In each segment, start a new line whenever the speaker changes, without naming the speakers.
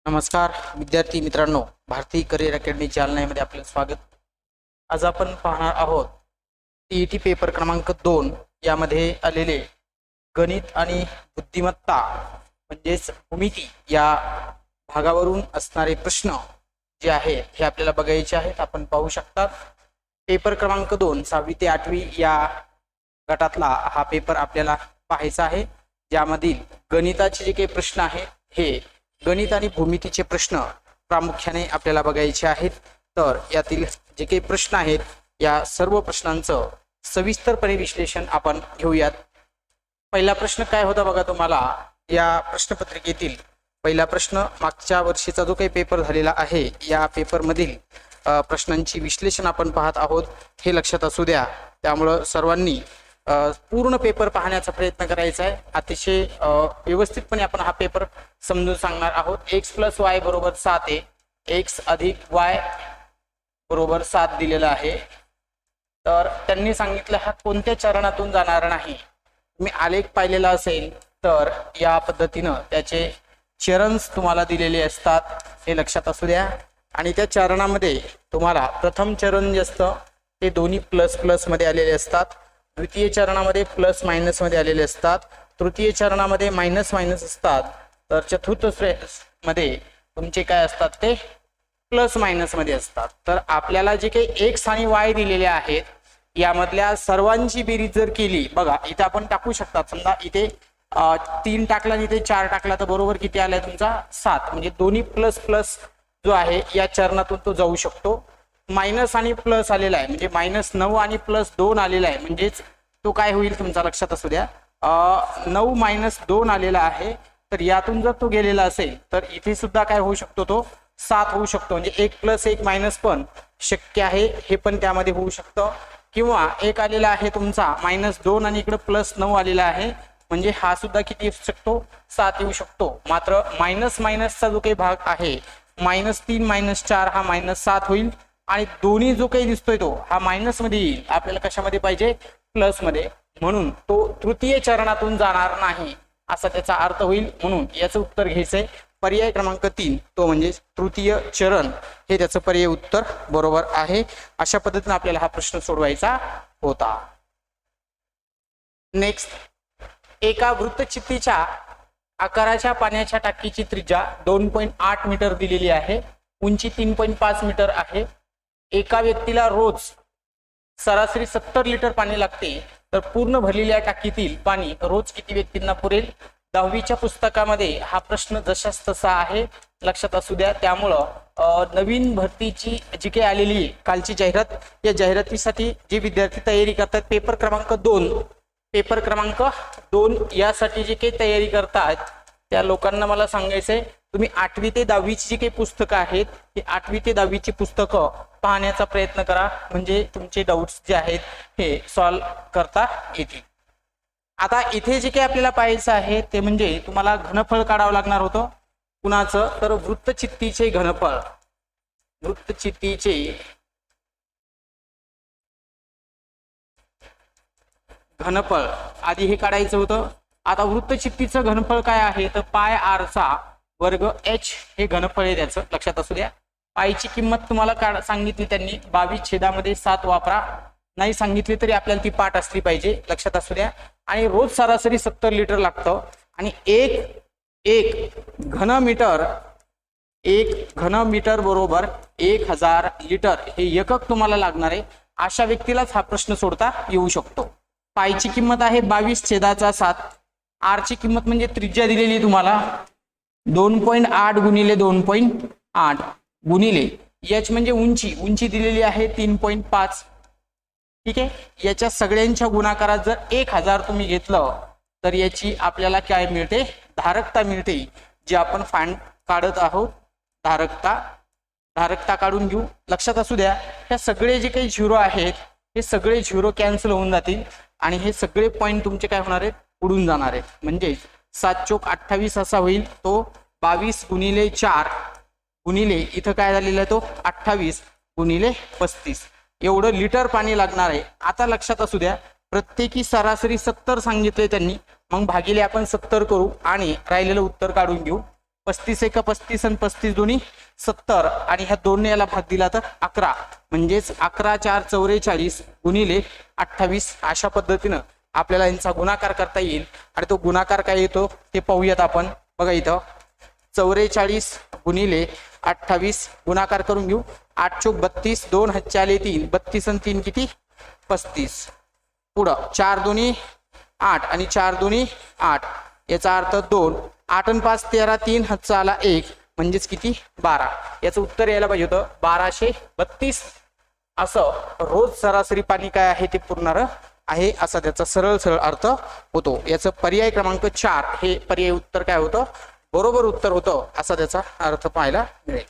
नमस्कार विद्यार्थी मित्रांनो, भारतीय करिअर अकॅडमी जालन्यामध्ये आपले स्वागत। आज आपण पाहणार आहोत टीईटी पेपर क्रमांक 2 यामध्ये आलेले गणित आणि बुद्धिमत्ता म्हणजेच भूमिती या भागावरून असणारे प्रश्न जे आहेत हे आपल्याला बघायचे आहेत। आपण पाहू शकता पेपर क्रमांक 2 6वी ते 8वी या गटातला हा पेपर आपल्याला पाहायचा आहे, ज्यामधील गणिताचे जे काही प्रश्न आहेत हे गणित आणि भूमितीचे प्रश्न प्रामुख्याने आपल्याला बघायचे आहेत। तर यातील जे काही प्रश्न आहेत या सर्व प्रश्नांचं सविस्तरपणे विश्लेषण आपण घेऊयात। पहिला प्रश्न काय होता बघा, तुम्हाला या प्रश्नपत्रिकेतील पहिला प्रश्न मागच्या वर्षीचा जो काही पेपर झालेला आहे या पेपर मधील प्रश्नांची विश्लेषण आपण पाहत आहोत, हे लक्षात असू द्या। त्यामुळे सर्वांनी पूर्ण पेपर पाहण्याचा प्रयत्न करायचा आहे। अतिशय व्यवस्थितपणे आपण हा पेपर समजून सांगणार आहोत। x + y = 7 आहे, x + y = 7 दिलेला आहे। तर त्यांनी सांगितलं हा कोणत्या चरणातून जाणार नाही। तुम्ही आलेख पाहिलेला असेल तर या पद्धतीनं त्याचे चरण तुम्हाला दिलेले असतात, हे लक्षात असू द्या। आणि त्या चरणामध्ये तुम्हाला प्रथम चरण जे असतं ते दोन्ही प्लस प्लस मध्ये आलेले असतात, द्वितीय चरणामध्ये प्लस मायनस मध्ये आलेले असतात, तृतीय चरणामध्ये मायनस मायनस असतात, तर चतुर्थ मध्ये तुमचे काय असतात ते प्लस मायनस मध्ये असतात। तर आपल्याला जे काही x आणि y दिलेले आहेत यामधल्या सर्वांची बेरीज जर केली, बघा इथे आपण टाकू शकतात। समजा इथे 3 टाकला आणि इथे 4 टाकला तर बरोबर किती आलाय तुमचा 7, म्हणजे दोन्ही प्लस प्लस जो आहे या चरणातून तो जाऊ शकतो। मायनस आणि प्लस आलेला आहे म्हणजे -9 आणि +2 आलेला आहे, म्हणजेच तो काय होईल तुमचा लक्षात असू द्या 9 - 2 आलेला आहे। तर यातून जर तो गेलेला असेल तर इथे सुद्धा काय होऊ शकतो, तो 7 होऊ शकतो। म्हणजे 1 + 1 मायनस पण शक्य आहे, हे पण त्यामध्ये होऊ शकतं। किंवा एक आलेला आहे तुमचा -2 आणि इकडे +9 आलेला आहे, म्हणजे हा सुद्धा किती येऊ शकतो 7 येऊ शकतो। मात्र मायनस मायनसचा जो काही भाग आहे -3 - 4 हा -7 होईल, आणि दोन्ही जो काही दिसतोय तो हा मायनस मध्ये येईल। आपल्याला कशामध्ये पाहिजे, प्लस मध्ये, म्हणून तो तृतीय चरणातून जाणार नाही असा त्याचा अर्थ होईल। म्हणून याचं उत्तर घ्यायचंय पर्याय क्रमांक 3, तो म्हणजे तृतीय चरण, हे त्याचं पर्याय उत्तर बरोबर आहे। अशा पद्धतीने आपल्याला हा प्रश्न सोडवायचा होता। नेक्स्ट, एका वृत्तचित्तीच्या आकाराच्या पाण्याच्या टाकीची त्रिज्या 2.8 मीटर दिलेली आहे, उंची 3.5 मीटर आहे। एका व्यक्तीला रोज सरासरी 70 लिटर पाणी लागते, तर पूर्ण भरलेल्या टाकीतील पाणी रोज किती व्यक्तींना पुरेल? 10वीच्या पुस्तकामध्ये हा प्रश्न जशास तसा आहे, लक्षात असू द्या। त्यामुळं नवीन भरतीची जी काही आलेली आहे कालची जाहिरात, या जाहिरातीसाठी जे विद्यार्थी तयारी करतात पेपर क्रमांक 2 यासाठी जे काही तयारी करतात त्या लोकांना मला सांगायचंय, तुम्ही 8वी ते 10वीची जी काही पुस्तकं आहेत ही 8वी ते 10वीची पुस्तकं पाहण्याचा प्रयत्न करा, म्हणजे तुमचे डाऊट्स जे आहेत हे सॉल्व्ह करता येतील। आता इथे जे काही आपल्याला पाहायचं आहे ते म्हणजे तुम्हाला घनफळ काढावं लागणार होतं। कुणाचं? तर वृत्तचित्तीचे घनफळ। वृत्तचित्तीचे घनफळ आधी हे काढायचं होतं। आता वृत्तचित्तीचं घनफळ काय आहे, तर πr² h हे घनफळ आहे त्याचं, लक्षात असू द्या। पायची किंमत तुम्हाला सांगितली त्यांनी 22/7 वापरा, नाही सांगितली तरी आपल्याला ती पाठ असली पाहिजे, लक्षात असू द्या। आणि रोज सरासरी 70 लिटर लागतं, आणि एक घनमीटर बरोबर 1000 लिटर हे एकक तुम्हाला लागणार आहे। अशा व्यक्तीलाच हा प्रश्न सोडता येऊ शकतो। पायची किंमत आहे 22/7, आर ची किंमत म्हणजे त्रिज्या दिलेली तुम्हाला 2.8 × 2.8 गुणिले h म्हणजे उंची दिलेली आहे 3.5, ठीक आहे। याच्या सगळ्यांच्या गुणाकारात जर 1000 तुम्ही घेतलं तर याची आपल्याला काय मिळते, धारकता मिळते, जी आपण काढत आहोत। धारकता काढून घेऊ, लक्षात असू द्या। हे सगळे जे काही झिरो आहेत हे सगळे झिरो कॅन्सल होऊन जातील, आणि हे सगळे पॉइंट तुमचे काय होणार आहेत, उडून जाणार आहेत। म्हणजे 7 चोक 28 असा होईल, तो 22 × 4 गुणिले इथं काय झालेला आहे तो 28 × 35 एवढं लिटर पाणी लागणार आहे। आता लक्षात असू द्या, प्रत्येकी सरासरी 70 सांगितले त्यांनी, मग भागिले आपण 70 करू आणि राहिलेलं उत्तर काढून घेऊ। 35 एक 35 आणि 35 दोन्ही 70 आणि ह्या दोन याला भाग दिला तर 11 म्हणजेच 11 4 44 गुणिले 28 अशा पद्धतीनं आपल्याला यांचा गुणाकार करता येईल. आणि तो गुणाकार काय येतो ते पाहूयात आपण. बघा इथं 44 गुणिले 28 गुणाकार करून घेऊ. 8 चोक 32 2 हातचे 3 32 आणि 3 किती 35. पुढं 4 दोन्ही 8 आणि 4 दोन्ही 8 याचा अर्थ 2 8 आणि 5 13 3 हातचा आला 1 म्हणजेच किती 12. याचं उत्तर यायला पाहिजे होतं 1232. असं रोज सरासरी पाणी काय आहे ते पुरणार आहे असा त्याचा सरळ सरळ अर्थ होतो. याचं पर्याय क्रमांक 4 हे पर्याय उत्तर काय होतं बरोबर उत्तर होतं असा त्याचा अर्थ पाहायला मिळेल.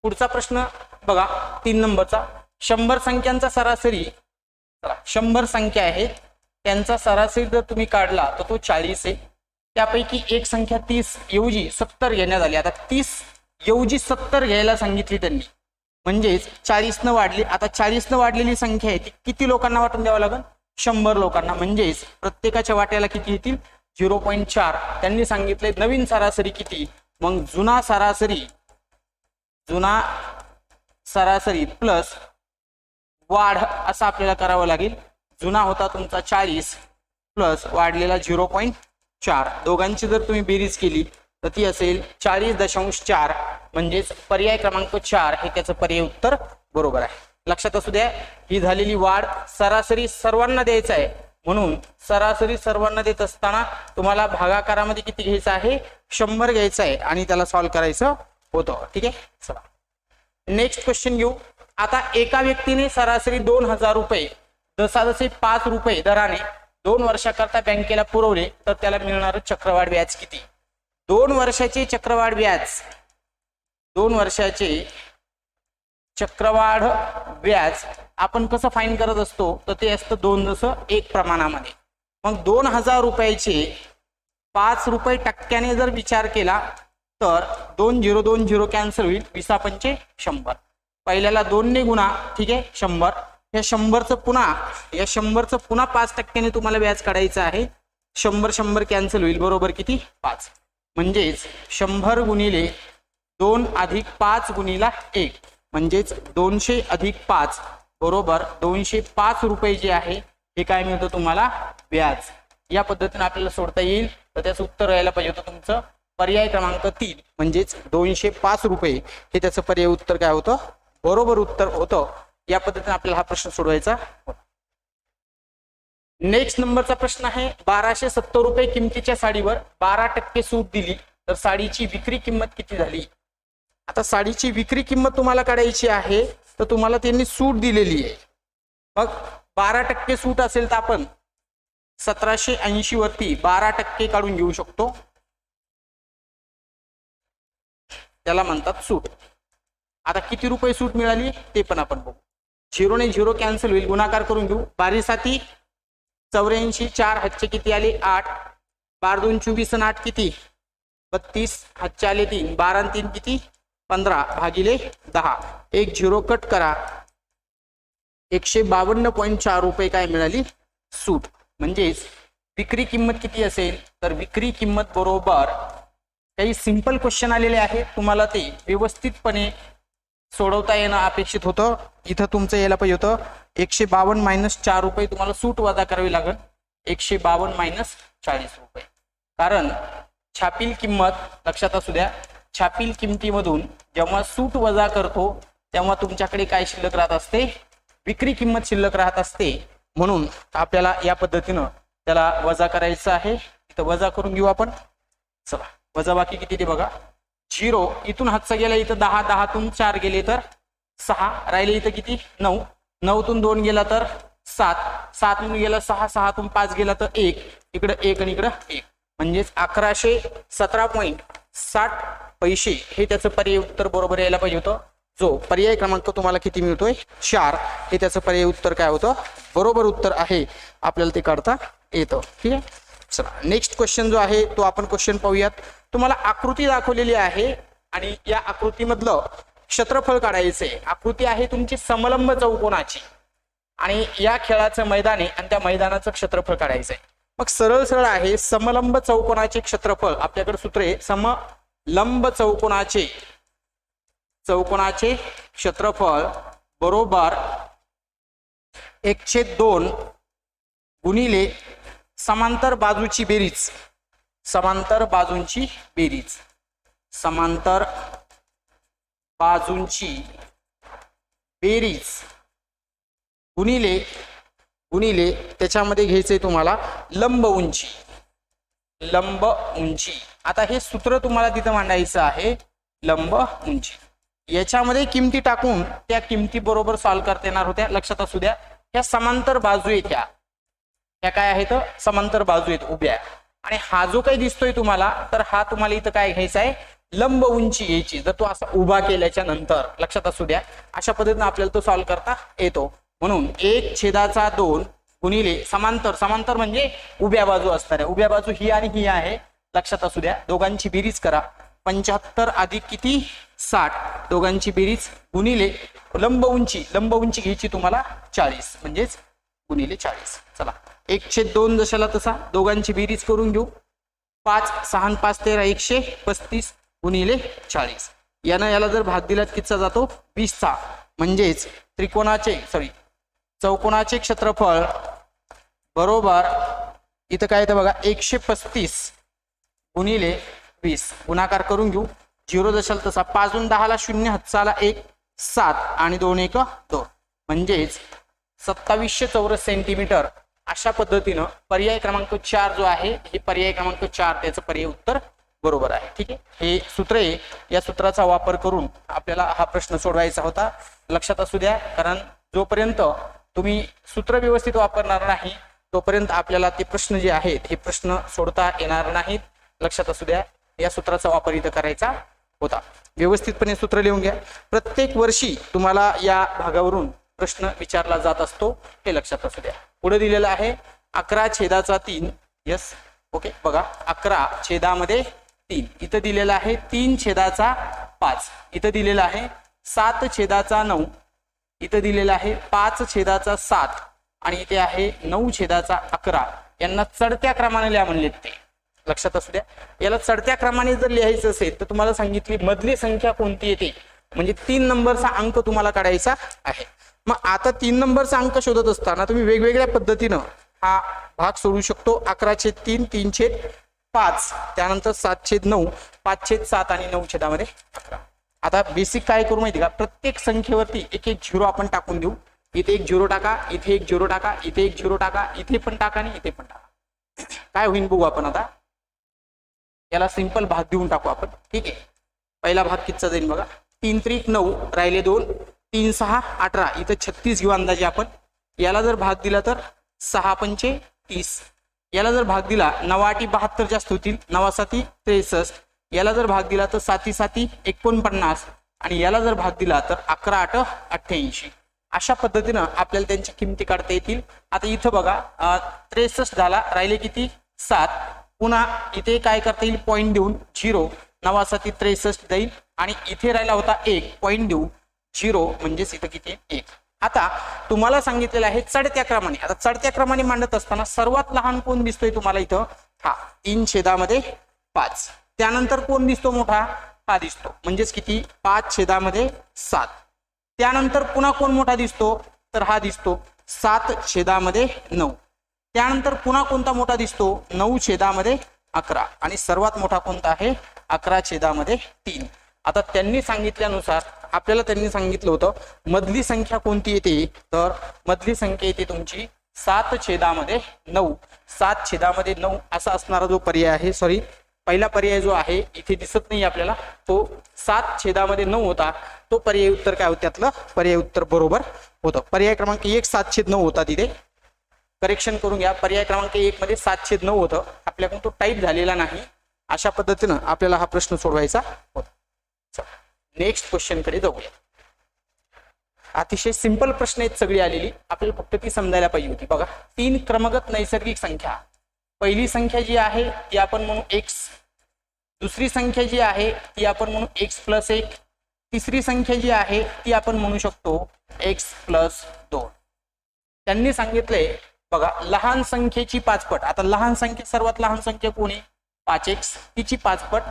पुढचा प्रश्न बघा 3 नंबरचा. 100 संख्यांचा सरासरी 100 संख्या आहेत त्यांचा सरासरी जर तुम्ही काढला तर तो 40 आहे. त्यापैकी एक संख्या 30 ऐवजी 70 घेण्यात आली. आता 30 ऐवजी 70 घ्यायला सांगितली त्यांनी म्हणजेच 40 न वाढली. आता 40 न वाढलेली संख्या आहे ती किती लोकांना वाटून द्यावं लागेल 100 लोकांना. म्हणजेच प्रत्येकाच्या वाट्याला किती येतील 0.4. त्यांनी सांगितले नवीन सरासरी किती. मग जुना सरासरी प्लस वाढ असं आपल्याला करावं लागेल. जुना होता तुमचा 40 प्लस वाढलेला 0.4. दोघांची जर तुम्ही बेरीज केली तर ती असेल 40.4. म्हणजेच पर्याय क्रमांक 4 हे त्याचं पर्याय उत्तर बरोबर आहे. लक्षात असू द्या ही झालेली वाढ सरासरी सर्वांना द्यायचं आहे म्हणून सरासरी सर्वांना देत असताना तुम्हाला भागाकारामध्ये किती घ्यायचं आहे 100 घ्यायचं आहे आणि त्याला सॉल्व्ह करायचं होतं. ठीक आहे. चला नेक्स्ट क्वेश्चन घेऊ. आता एका व्यक्तीने सरासरी 2000 रुपये जसे 5 रुपये दराने 2 वर्षाकरता बँकेला पुरवले तर त्याला मिळणारं चक्रवाढ व्याज किती. 2 वर्षाचे चक्रवाढ व्याज 2 वर्षाचे चक्रवाढ व्याज आपण कसं फाईन करत असतो तर ते असतं 2:1 प्रमाणामध्ये. मग 2000 रुपयाचे 5 रुपये टक्क्याने जर विचार केला तर 2 0 2 0 कॅन्सल होईल. 20 100. पहिल्याला 2 ने गुणा. ठीक आहे 100. या 100चं पुन्हा 5% तुम्हाला व्याज काढायचं आहे. 100 कॅन्सल होईल बरोबर किती 5. म्हणजेच 100 गुणिले 2 अधिक 5 गुणिला 1 म्हणजेच 200 अधिक 5 बरोबर 205 रुपये जे आहे हे काय मिळतं तुम्हाला व्याज. या पद्धतीने आपल्याला सोडता येईल. तर त्याचं उत्तर यायला पाहिजे होतं तुमचं पर्याय क्रमांक 3 म्हणजेच 205 रुपये हे त्याचं पर्याय उत्तर काय होतं बरोबर उत्तर होतं. या पद्धतीने आपल्याला हा प्रश्न सोडवायचा होता. नेक्स्ट नंबरचा प्रश्न आहे 1270 रुपये किमतीच्या साडीवर 12% सूट दिली तर साडीची विक्री किंमत किती झाली. आता साडीची विक्री किंमत तुम्हाला काढायची आहे तर तुम्हाला त्यांनी सूट दिलेली आहे. मग 12% सूट असेल तर आपण 1780 वरती 12% काढून घेऊ शकतो. त्याला म्हणतात सूट. आता किती रुपये सूट मिळाली ते पण आपण बघू. 0 ने 0 कॅन्सल होईल. गुणाकार करून घेऊ. 12 7 84. 4 हातचे किती आले 8. 12 2 24 आणि 8 किती 32. हातचे आले 3. 12 आणि 3 किती 15 भागिले 10. 1 0 कट करा. 152.4 रुपये काय मिळाली सूट. म्हणजेच विक्री किंमत किती असेल तर विक्री किंमत बरोबर काही सिंपल क्वेश्चन आलेले आहेत तुम्हाला ते व्यवस्थितपणे सोडवता येणं अपेक्षित होतं. इथं तुमचं यायला पाहिजे होतं 152 - 4 रुपये तुम्हाला सूट वजा करावी लागेल. 152 - 40 रुपये. कारण छापील किंमत लक्षात असू द्या छापील किमतीमधून जेव्हा सूट वजा करतो तेव्हा तुमच्याकडे काय शिल्लक राहत असते विक्री किंमत शिल्लक राहत असते. म्हणून आपल्याला या पद्धतीनं त्याला वजा करायचं आहे. इथं वजा करून घेऊ आपण. चला वजा बाकी किती ते बघा. 0 इथून हातचा गेला इथं 10. 10 तून 4 गेले तर 6 राहिले. इथं किती 9. 9 तून 2 गेला तर 7. 7 तून गेला 6. 6 तून 5 गेला तर 1. इकडं 1 आणि इकडं 1 म्हणजेच 1117.60 पैसे हे त्याचं पर्याय उत्तर बरोबर यायला पाहिजे होतं. जो पर्याय क्रमांक तुम्हाला किती मिळतोय 4 हे त्याचं पर्याय उत्तर काय होतं बरोबर उत्तर आहे. आपल्याला ते काढता येतं. ठीक आहे. चला नेक्स्ट क्वेश्चन जो आहे तो आपण क्वेश्चन पाहूयात. तुम्हाला आकृती दाखवलेली आहे आणि या आकृतीमधलं क्षेत्रफळ काढायचंय. आकृती आहे तुमची समलंब चौकोनाची आणि या खेळाचं मैदान आहे आणि त्या मैदानाचं क्षेत्रफळ काढायचंय. मग सरळ सरळ आहे, समलंब चौकोनाचे क्षेत्रफळ आपल्याकडे सूत्र आहे, समलंब चौकोनाचे क्षेत्रफळ बरोबर 1/2 गुणिले समांतर बाजूची बेरीज, समांतर बाजूंची बेरीज गुणिले त्याच्यामध्ये घ्यायचंय तुम्हाला लंब उंची. आता हे सूत्र तुम्हाला तिथं मांडायचं आहे, लंब उंची. याच्यामध्ये किमती टाकून त्या किमती बरोबर सॉल्व्ह करता येणार होत्या. लक्षात असू द्या, ह्या समांतर बाजू आहेत, ह्या काय आहेत, समांतर बाजू आहेत उभ्या. आणि हा जो काही दिसतोय तुम्हाला, तर हा तुम्हाला इथं काय घ्यायचा आहे, लंब उंची घ्यायची. जर तो असा उभा केल्याच्या नंतर लक्षात असू द्या, अशा पद्धतीने आपल्याला तो सॉल्व्ह करता येतो. म्हणून 1/2 गुणिले समांतर म्हणजे उभ्या बाजू असणाऱ्या, उभ्या बाजू ही आणि ही आहे. लक्षात असू द्या, दोघांची बेरीज करा. 75 अधिक किती 60, दोघांची बेरीज गुणिले लंब उंची घ्यायची तुम्हाला 40, म्हणजेच गुणिले 40. चला 1/2 जशाला तसा दोघांची बेरीज करून घेऊ. 5 6 5 13 135 गुणिले 40. याला जर भाग दिलात कितीचा जातो, 20चा. म्हणजेच चौकोनाचे क्षेत्रफळ बरोबर इथं काय येतं बघा, 135 गुणिले 20. गुणाकार करून घेऊ. 0 जशाल तसा, 5 × 10 = 0, हातचाला 1 7 आणि 2 1 2, म्हणजेच 2700 चौरस सेंटीमीटर. अशा पद्धतीनं पर्याय क्रमांक 4 जो आहे, हे पर्याय क्रमांक 4 त्याचं पर्याय उत्तर बरोबर आहे. ठीक आहे, हे सूत्र आहे, या सूत्राचा वापर करून आपल्याला हा प्रश्न सोडवायचा होता. लक्षात असू द्या, कारण जोपर्यंत तुम्ही सूत्र व्यवस्थित वापरणार नाही तोपर्यंत आपल्याला ते प्रश्न जे आहेत हे प्रश्न सोडता येणार नाहीत. लक्षात असू द्या, या सूत्राचा वापर इथं करायचा होता. व्यवस्थितपणे सूत्र लिहून घ्या. प्रत्येक वर्षी तुम्हाला या भागावरून प्रश्न विचारला जात असतो, हे लक्षात असू द्या. पुढे दिलेलं आहे 11/3. Yes, okay. बघा 11/3. इथं दिलेलं आहे 3/5. इथं दिलेलं आहे 7/9. इथं दिलेलं आहे 5/7 आणि इथे आहे 9/11. यांना चढत्या क्रमाने लिहा म्हणलेत ते. लक्षात असू द्या, याला चढत्या क्रमाने जर लिहायचं असेल तर तुम्हाला सांगितली मधली संख्या कोणती येते, म्हणजे 3 नंबरचा अंक तुम्हाला काढायचा आहे. मग आता 3 नंबरचा अंक शोधत असताना तुम्ही वेगवेगळ्या पद्धतीनं हा भाग सोडू शकतो. 11/3, 3/5, त्यानंतर 7/9, 5/7 आणि 9/11. आता बेसिक काय करू माहिती का, प्रत्येक संख्येवरती एक 0 आपण टाकून देऊ. इथे 1 0 टाका, इथे 1 0 टाका, इथे 1 0 टाका, इथे पण टाका आणि इथे पण टाका. काय होईल बघू आपण. आता याला सिंपल भाग देऊन टाकू आपण. ठीक आहे, पहिला भाग कितीचा जाईल बघा, 3 त्रिक 9, राहिले 2, 3 6 18, इथं 36 घेऊ अंदाजे आपण. याला जर भाग दिला तर 6 पंचे 30. याला जर भाग दिला 9 8 72 जास्त होतील, 9 7 63. याला जर भाग दिला तर 7 7 49 आणि याला जर भाग दिला तर 11 8 88. अशा पद्धतीनं आपल्याला त्यांच्या किमती काढता येतील. आता इथं बघा 63 झाला, राहिले किती 7. पुन्हा इथे काय करता येईल, पॉईंट देऊन 0, 9 7 63 जाईल आणि इथे राहिला होता 1, पॉईंट देऊ 0, म्हणजेच इथं किती 1. आता तुम्हाला सांगितलेलं आहे चढत्या क्रमाने. आता चढत्या क्रमाने मांडत असताना सर्वात लहान कोण दिसतोय तुम्हाला इथं, हा 3/5. त्यानंतर कोण दिसतो मोठा, हा दिसतो, म्हणजेच किती 5/7. त्यानंतर पुन्हा कोण मोठा दिसतो, तर हा दिसतो 7/9. त्यानंतर पुन्हा कोणता मोठा दिसतो, 9/11 आणि सर्वात मोठा कोणता आहे 11/3. आता त्यांनी सांगितल्यानुसार आपल्याला त्यांनी सांगितलं होतं मधली संख्या कोणती येते, तर मधली संख्या येते तुमची 7/9. 7/9 असा असणारा जो पर्याय आहे, सॉरी पहिला पर्याय जो आहे इथे दिसत नाही आपल्याला, तो 7/9 होता. तो पर्याय उत्तर काय होतं, त्यातलं पर्याय उत्तर बरोबर होतं. पर्याय क्रमांक 1 7/9 होता. तिथे करेक्शन करून घ्या. पर्याय क्रमांक 1 मध्ये 7/9 होतं, आपल्याकडून तो टाईप झालेला नाही. अशा पद्धतीनं आपल्याला हा प्रश्न सोडवायचा होता. नेक्स्ट क्वेश्चन कडे जाऊया. अतिशय सिंपल प्रश्न आहेत सगळी आलेली, आपल्याला फक्त ती समजायला पाहिजे होती. बघा 3 क्रमगत नैसर्गिक संख्या. पहिली संख्या जी आहे ती आपण म्हणू x, दुसरी संख्या जी आहे ती आपण म्हणू x+1, तिसरी संख्या जी आहे ती आपण म्हणू शकतो x+2. त्यांनी सांगितले बघा लहान संख्येची 5 पट. आता लहान संख्या सर्वात लहान संख्या कोण आहे 5x, तिची 5 पट.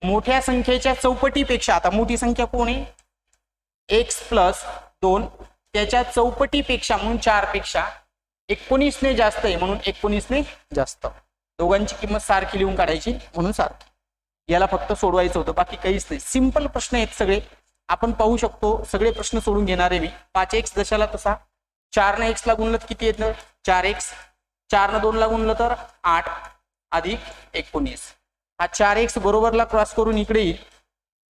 मोठ्या संख्येच्या चौपटीपेक्षा, आता मोठी संख्या कोण आहे x प्लस 2, त्याच्या चौपटीपेक्षा म्हणून 4 पेक्षा 19 ने जास्त आहे म्हणून 19 ने जास्त. दोघांची किंमत सारखी लिहून काढायची म्हणून सारखी. याला फक्त सोडवायचं होतं, बाकी काहीच नाही. सिंपल प्रश्न आहेत सगळे, आपण पाहू शकतो. सगळे प्रश्न सोडून घेणार आहे मी. 5x जशाला तसा. 4 ने x ला गुणलं तर किती येतं 4x. 4 ने 2 ला गुणलं तर 8 अधिक 19. हा 4x बरोबरला क्रॉस करून इकडे येईल.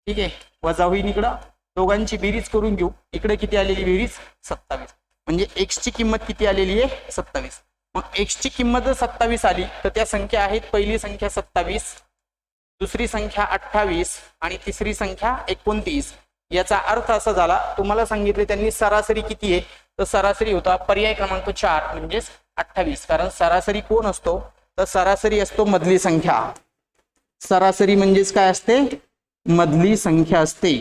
ठीक आहे, वजा होईल इकडं. दोघांची बेरीज करून घेऊ. इकडे किती आलेली बेरीज 27. म्हणजे x ची किंमत किती आलेली आहे 27. मग x ची किंमत जर 27 आली तर त्या संख्या आहेत. पहिली संख्या 27, दुसरी संख्या 28 आणि तिसरी संख्या 29. याचा अर्थ असा झाला, तुम्हाला सांगितले त्यांनी सरासरी किती आहे, तर सरासरी होता पर्याय क्रमांक 4 म्हणजेच 28. कारण सरासरी कोण असतो, तर सरासरी असतो मधली संख्या. सरासरी म्हणजेच काय असते, मधली संख्या असते.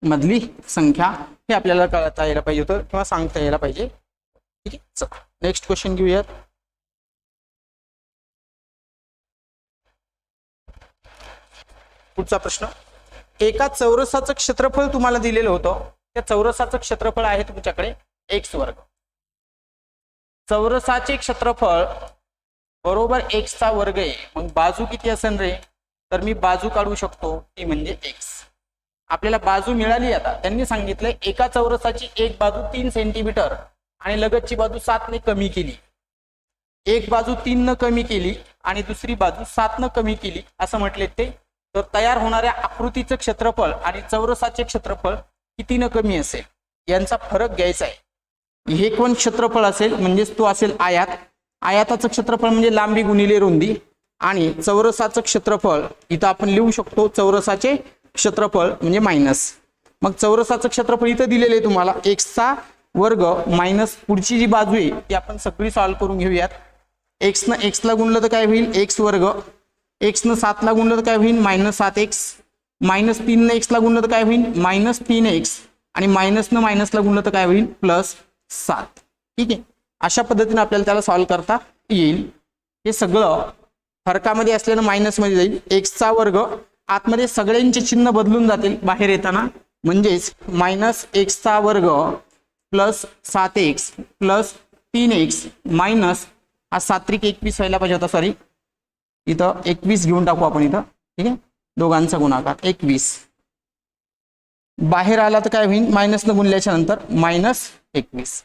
मधली संख्या हे आपल्याला कळता यायला पाहिजे होतं किंवा सांगता यायला पाहिजे. ठीक आहे, चला नेक्स्ट क्वेश्चन घेऊयात. पुढचा प्रश्न. एका चौरसाचं क्षेत्रफळ तुम्हाला दिलेलं होतं. त्या चौरसाचं क्षेत्रफळ आहे तुमच्याकडे x वर्ग. चौरसाचे क्षेत्रफळ बरोबर x चा वर्ग आहे. मग बाजू किती असेल रे, तर मी बाजू काढू शकतो, ती म्हणजे x. आपल्याला बाजू मिळाली. आता त्यांनी सांगितलं एका चौरसाची एक बाजू 3 सेंटीमीटर आणि लगतची बाजू 7 ने कमी केली. एक बाजू 3 न कमी केली आणि दुसरी बाजू 7 न कमी केली असं म्हटले ते. तर तयार होणाऱ्या आकृतीचं क्षेत्रफळ आणि चौरसाचे क्षेत्रफळ कितीनं कमी असेल यांचा फरक घ्यायचा आहे. हे कोण क्षेत्रफळ असेल म्हणजेच तो असेल आयात. आयाताचं क्षेत्रफळ म्हणजे लांबी गुणिले रुंदी. आणि चौरसाचं क्षेत्रफळ इथं आपण लिहू शकतो चौरसाचे क्षेत्रफळ म्हणजे मायनस. मग चौरसाचं क्षेत्रफळ इथं दिलेलं आहे तुम्हाला x चा वर्ग मायनस पुढची जी बाजू आहे ती आपण सगळी सॉल्व्ह करून घेऊयात. x न x ला गुणलं तर काय होईल x वर्ग. x न 7 ला गुणलं तर काय होईल मायनस 7x. मायनस 3 न x ला गुणलं तर काय होईल मायनस 3x. आणि मायनस न मायनसला गुणलं तर काय होईल प्लस 7. ठीक आहे, अशा पद्धतीने आपल्याला त्याला सॉल्व्ह करता येईल. हे सगळं फरकामध्ये असल्यानं मायनस मध्ये जाईल. x चा वर्ग आतमध्ये सगळ्यांचे चिन्ह बदलून जातील बाहेर येताना. म्हणजेच मायनस x चा वर्ग plus 7x plus 3x minus हा 7 21 व्हायला पाहिजे होता. सॉरी, इथं 21 घेऊन टाकू आपण इथं. ठीक आहे, दोघांचा गुणाकार 21. बाहेर आला तर काय होईल मायनस न गुणल्याच्या नंतर मायनस 21.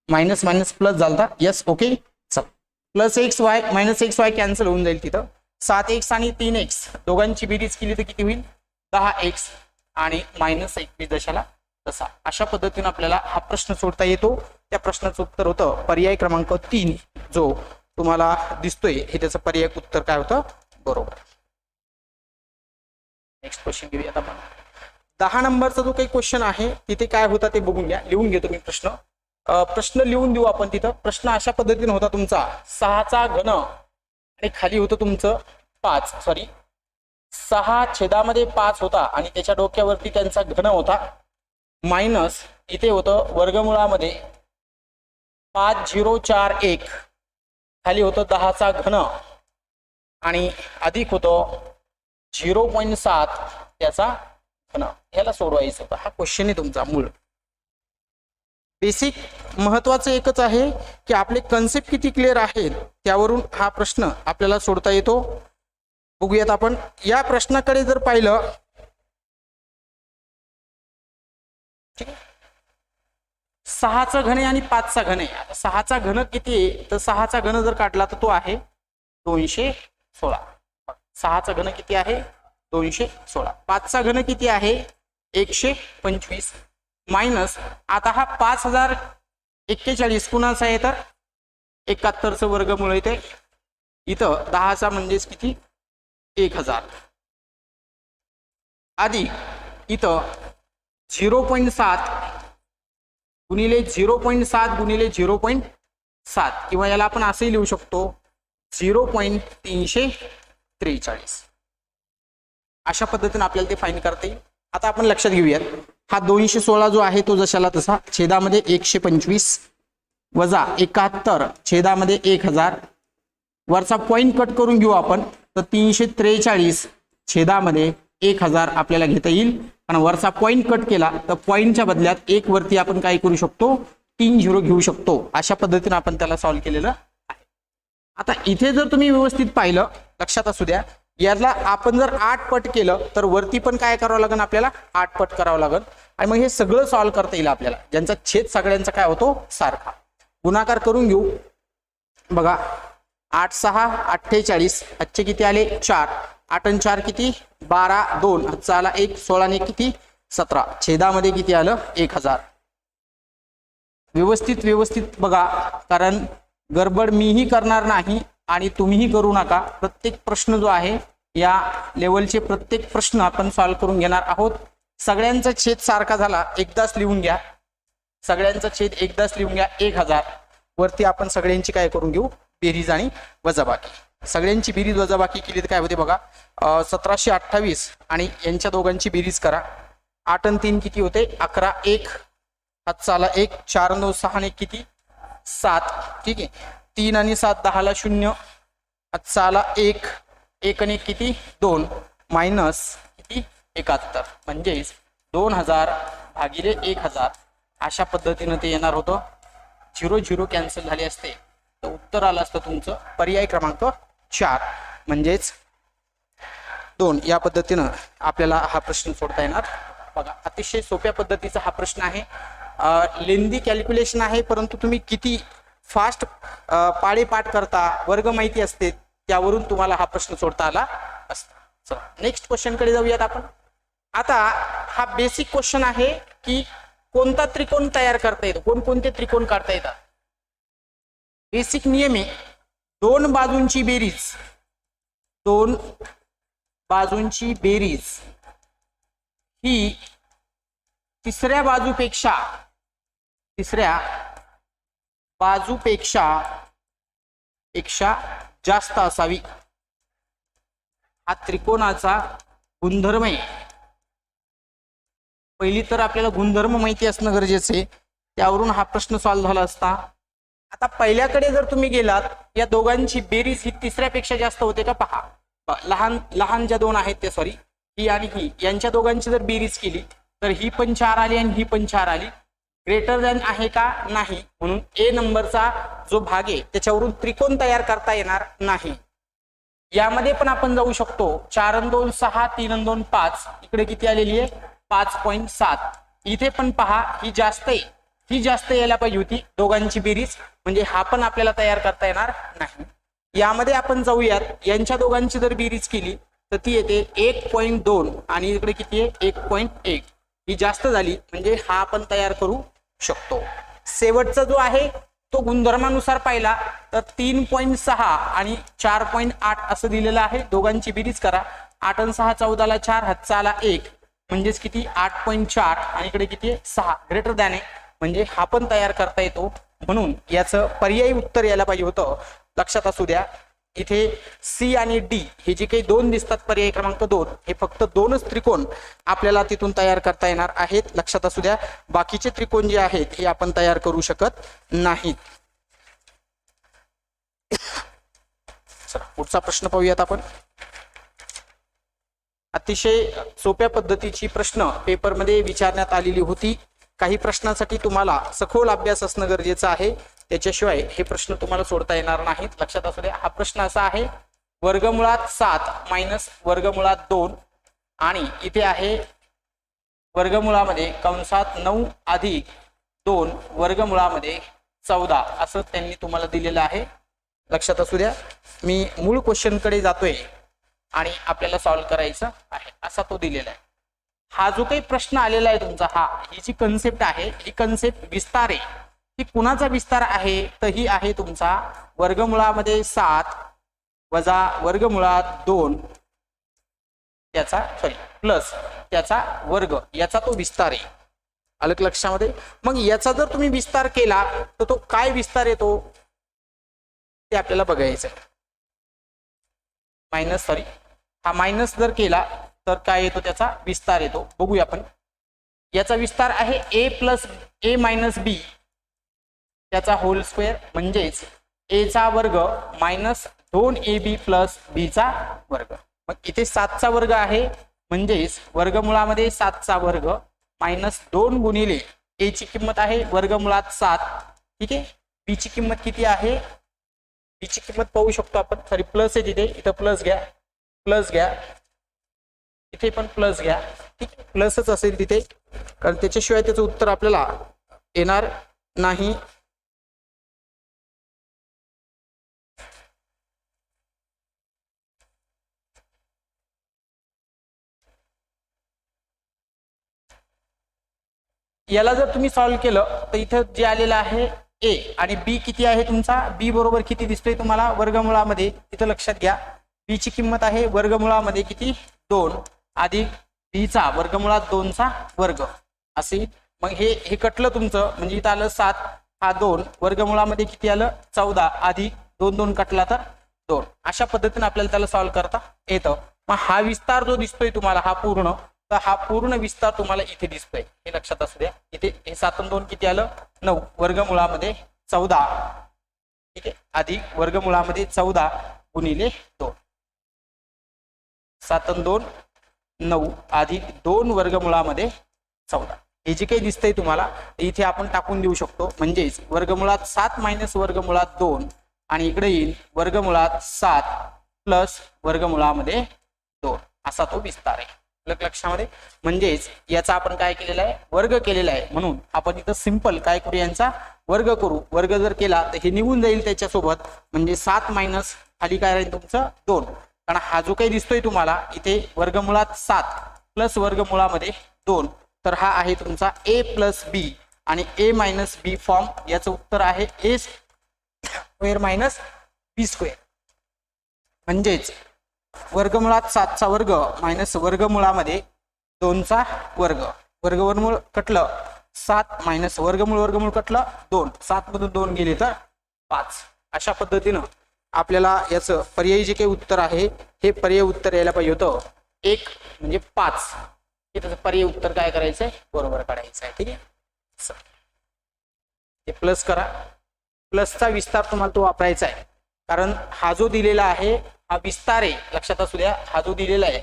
मायनस मायनस प्लस झालता. Yes, okay. चल plus XY minus XY cancel होऊन जाईल. तिथं 7x आणि 3x दोघांची बेरीज केली तर किती होईल 10x आणि मायनस 21 दशाला तसा. अशा पद्धतीने आपल्याला हा प्रश्न सोडता येतो. त्या प्रश्नाचं उत्तर होतं पर्याय क्रमांक 3 जो तुम्हाला दिसतोय हे त्याचं पर्याय उत्तर काय होतं बरोबर. नेक्स्ट क्वेश्चन घेऊयात आपण. 10 नंबरचा जो काही क्वेश्चन आहे तिथे काय होता ते बघून घ्या. लिहून घेतो मी प्रश्न. प्रश्न लिहून देऊ आपण तिथं. प्रश्न अशा पद्धतीने होता तुमचा 6 चा घन आणि खाली होतं तुमचं 5 सॉरी 6 छेदामध्ये 5 होता आणि त्याच्या डोक्यावरती त्यांचा घन होता. मायनस इथे होतं वर्गमुळामध्ये 5041 खाली होतं 10 चा घन आणि अधिक होतं 0.7 त्याचा घन. ह्याला सोडवायचं होतं. हा क्वेश्चन आहे तुमचा मूळ. बेसिक महत्वाचं एकच आहे की आपले कन्सेप्ट किती क्लिअर आहेत त्यावरून हा प्रश्न आपल्याला सोडता येतो. बघूयात आपण या प्रश्नाकडे जर पाहिलं. ठीक आहे, 6 चा घन आणि 5 चा घन आहे. आता 6 चा घन किती आहे तर 6 चा घन जर काढला तर तो आहे 216. 6 चा घन किती आहे 216. 5 चा घन किती आहे 125 मायनस आता हा 5041 कुणाचा आहे तर 71चं वर्गमूळ येते. इथं 10 चा म्हणजेच किती 1000 अधिक इथं 0.7 गुणिले 0.7 गुणिले 0.7 किंवा याला आपण असंही लिहू शकतो 0.343. अशा पद्धतीने आपल्याला ते फाईंड करता येईल. आता आपण लक्षात घेऊयात हा 216 जो आहे तो जशाला तसा छेदामध्ये 125 वजा 71 छेदामध्ये 1000, वरचा पॉइंट कट करून घेऊ आपण, तर 343 छेदामध्ये 1000 आपल्याला घेता येईल. आणि वरचा पॉइंट कट केला तर पॉइंटच्या बदल्यात एक वरती आपण काय करू शकतो, 3 झिरो घेऊ शकतो. अशा पद्धतीने आपण त्याला सॉल्व्ह केलेलं आहे. आता इथे जर तुम्ही व्यवस्थित पाहिलं, लक्षात असू द्या, याला आपण जर 8 पट केलं तर वरती पण काय करावं लागेल, आपल्याला 8 पट करावं लागेल. आणि मग हे सगळं सॉल्व्ह करता येईल आपल्याला, ज्यांचा छेद सगळ्यांचा काय होतो सारखा. गुणाकार करून घेऊ. बघा 8 6 48, आजचे किती आले 4, 8 आणि 4 किती 12, 2 हातचा आला 1, 16 ने किती 17, छेदामध्ये किती आलं 1000. व्यवस्थित बघा, कारण गडबड मीही करणार नाही आणि तुम्हीही करू नका. प्रत्येक प्रश्न जो आहे, या लेवलचे प्रत्येक प्रश्न आपण सॉल्व्ह करून घेणार आहोत. सगळ्यांचा छेद सारखा झाला, एकदाच लिहून घ्या. सगळ्यांचा छेद एकदाच लिहून घ्या 1000. वरती आपण सगळ्यांची काय करून घेऊ, बेरीज आणि वजाबाकी. सगळ्यांची बेरीज वजाबाकी केली तर काय होते बघा, 1728 आणि यांच्या दोघांची बेरीज करा. 8 आणि 3 किती होते 11, 1 हातचा आला 1, 4 आणि 2 6 आणि किती 7. ठीक आहे, 3 आणि 7 10 ला 0, हातचा आला 1, 1 आणि किती 2 मायनस किती 71, म्हणजेच 2000 भागिले 1000. अशा पद्धतीने ते येणार होतं. 0 0 कॅन्सल झाले असते तर उत्तर आलं असतं तुमचं पर्याय क्रमांक 4 म्हणजेच 2. या पद्धतीनं आपल्याला हा प्रश्न सोडता येणार. बघा अतिशय सोप्या पद्धतीचा हा प्रश्न आहे. लेंदी कॅल्क्युलेशन आहे, परंतु तुम्ही किती फास्ट पाडेपाठ करता, वर्ग माहिती असते, त्यावरून तुम्हाला हा प्रश्न सोडता आला असता. चला नेक्स्ट क्वेश्चन कडे जाऊयात आपण. आता हा बेसिक क्वेश्चन आहे की कोणता त्रिकोण तयार करता येतो, कोणकोणते त्रिकोण काढता येतात. बेसिक नियम आहे, दोन बाजूंची बेरीज ही तिसऱ्या बाजूपेक्षा जास्त असावी. हा त्रिकोणाचा गुणधर्म आहे. पहिली तर आपल्याला गुणधर्म माहिती असणं गरजेचं आहे, त्यावरून हा प्रश्न सॉल्व्ह झाला असता. आता पहिल्याकडे जर तुम्ही गेलात, या दोघांची बेरीज ही तिसऱ्यापेक्षा जास्त होते का पहा. लहान ज्या दोन आहेत ते सॉरी ही आणि ही, यांच्या दोघांची जर बेरीज केली तर ही पण 4 आली आणि ही पण 4 आली. ग्रेटर दॅन आहे का नाही, म्हणून ए नंबरचा जो भाग आहे त्याच्यावरून त्रिकोण तयार करता येणार नाही. यामध्ये पण आपण जाऊ शकतो. 4 आणि 2 6, 3 आणि 2 5, इकडे किती आलेली आहे 5.7. इथे पण पहा ही जास्त आहे, ही जास्त यायला पाहिजे होती दोघांची बेरीज, म्हणजे हा पण आपल्याला तयार करता येणार नाही. यामध्ये आपण जाऊयात, यांच्या दोघांची जर बेरीज केली तर ती येते 1.2 आणि इकडे किती आहे 1.1, ही जास्त झाली, म्हणजे हा आपण तयार करू शकतो. शेवटचा जो आहे तो गुणधर्मानुसार पाहिला तर 3.6 आणि 4.8 असं दिलेलं आहे. दोघांची बेरीज करा. 8 आणि 6 14 ला 4, हातचा आला 1, म्हणजेच किती 8.4 आणि इकडे किती आहे 6, ग्रेटर दॅन आहे, म्हणजे हा पण तयार करता येतो. म्हणून याचं पर्यायी उत्तर यायला पाहिजे होतं. लक्षात असू द्या, इथे सी आणि डी हे जे काही दोन दिसतात पर्याय क्रमांक 2, हे फक्त दोनच त्रिकोण आपल्याला तिथून तयार करता येणार आहेत. लक्षात असू द्या, बाकीचे त्रिकोण जे आहेत हे आपण तयार करू शकत नाहीत. चला पुढचा प्रश्न पाहूयात आपण. अतिशय सोप्या पद्धतीची प्रश्न पेपरमध्ये विचारण्यात आलेली होती. काही प्रश्नांसाठी तुम्हाला सखोल अभ्यास असणं गरजेचं आहे, त्याच्याशिवाय हे प्रश्न तुम्हाला सोडता येणार नाहीत. लक्षात असू द्या, हा प्रश्न असा आहे, वर्गमुळात 7 मायनस वर्गमुळात 2 आणि इथे आहे वर्गमुळामध्ये कंसात 9 अधिक 2 वर्गमुळामध्ये 14 असं त्यांनी तुम्हाला दिलेलं आहे. लक्षात असू द्या, मी मूळ क्वेश्चन कडे जातोय आणि आपल्याला सॉल्व्ह करायचं आहे, असा तो दिलेला आहे. हा जो काही प्रश्न आलेला आहे तुमचा, ही जी कन्सेप्ट आहे, ही कन्सेप्ट विस्तार आहे. ही कुणाचा विस्तार आहे तर ही आहे तुमचा वर्गमुळामध्ये 7 वजा वर्गमुळात 2 त्याचा प्लस त्याचा वर्ग, याचा तो विस्तार आहे. आलं लक्षामध्ये. मग याचा जर तुम्ही विस्तार केला तर तो काय विस्तार येतो ते आपल्याला बघायचं आहे. हा मायनस जर केला तर काय येतो, त्याचा विस्तार येतो. बघूया आपण. याचा विस्तार आहे a प्लस a मायनस बी, त्याचा होल स्क्वेअर म्हणजेच ए चा वर्ग मायनस 2ab प्लस बी चा वर्ग. मग इथे 7 चा वर्ग आहे म्हणजेच वर्गमुळामध्ये 7 चा वर्ग मायनस 2 गुणिले ए ची किंमत आहे वर्गमुळात 7. ठीक आहे. बी ची किंमत किती आहे? बी ची किंमत पाहू शकतो आपण. सॉरी प्लस आहे तिथे, इथं प्लस घ्या, प्लस घ्या, इथे पण प्लस घ्या. ठीक आहे. प्लसच असेल तिथे, कारण त्याच्याशिवाय त्याचं उत्तर आपल्याला येणार नाही. याला जर तुम्ही सॉल्व्ह केलं तर इथं जे आलेलं आहे ए आणि बी किती आहे तुमचा? बी बरोबर किती दिसतोय तुम्हाला वर्गमुळामध्ये? इथं लक्षात घ्या, बी ची किंमत आहे वर्गमुळामध्ये किती? 2 अधिक बी चा वर्गमुळात 2 चा वर्ग असे. मग हे कटलं तुमचं, म्हणजे इथं आलं 7, हा 2 वर्गमुळामध्ये किती आलं? 14 अधिक 2 2 कटला तर 2. अशा पद्धतीने आपल्याला त्याला सॉल्व्ह करता येतं. मग हा विस्तार जो दिसतोय तुम्हाला हा पूर्ण, तर हा पूर्ण विस्तार तुम्हाला इथे दिसतोय, हे लक्षात असू द्या. इथे हे 7 आणि 2 किती आलं? 9 वर्गमुळामध्ये 14. ठीक आहे. अधिक वर्गमुळामध्ये 14 गुणिले 2. 7 आणि 2 9 अधिक 2 वर्गमुळामध्ये 14. हे जे काही दिसतंय तुम्हाला इथे आपण टाकून देऊ शकतो. म्हणजेच वर्गमुळात 7 मायनस वर्गमुळात 2 आणि इकडे येईल वर्गमुळात 7 प्लस वर्गमुळामध्ये 2 असा तो विस्तार आहे. लक्षामध्ये. म्हणजेच याचा आपण काय केलेला आहे? वर्ग केलेला आहे. म्हणून आपण इथं सिंपल काय करू? यांचा वर्ग करू. वर्ग जर केला तर हे निघून जाईल त्याच्यासोबत. म्हणजे 7 मायनस खाली काय राहील तुमचं? 2. कारण हा जो काही दिसतोय तुम्हाला इथे वर्गमुळात 7 प्लस वर्गमुळामध्ये 2, तर हा आहे तुमचा ए प्लस बी आणि ए मायनस बी फॉर्म. याचं उत्तर आहे ए स्क्वेअर मायनस बी स्क्वेअर. म्हणजेच वर्गमुळात 7 चा वर्ग मायनस वर्गमुळामध्ये 2 चा वर्ग. वर्गमूळ कटलं 7 मायनस वर्गमूळ कटलं 2. 7 मधून 2 गेले तर 5. अशा पद्धतीनं आपल्याला याचं पर्यायी जे काही उत्तर आहे हे पर्यायी उत्तर यायला पाहिजे होतं 1 म्हणजे 5. हे त्याचं पर्यायी उत्तर काय करायचंय? बरोबर काढायचं आहे. ठीक आहे. ते प्लस करा. प्लसचा विस्तार तुम्हाला तो वापरायचा आहे, कारण हा जो दिलेला आहे हा विस्तार आहे. लक्षात असू द्या, हा जो दिलेला आहे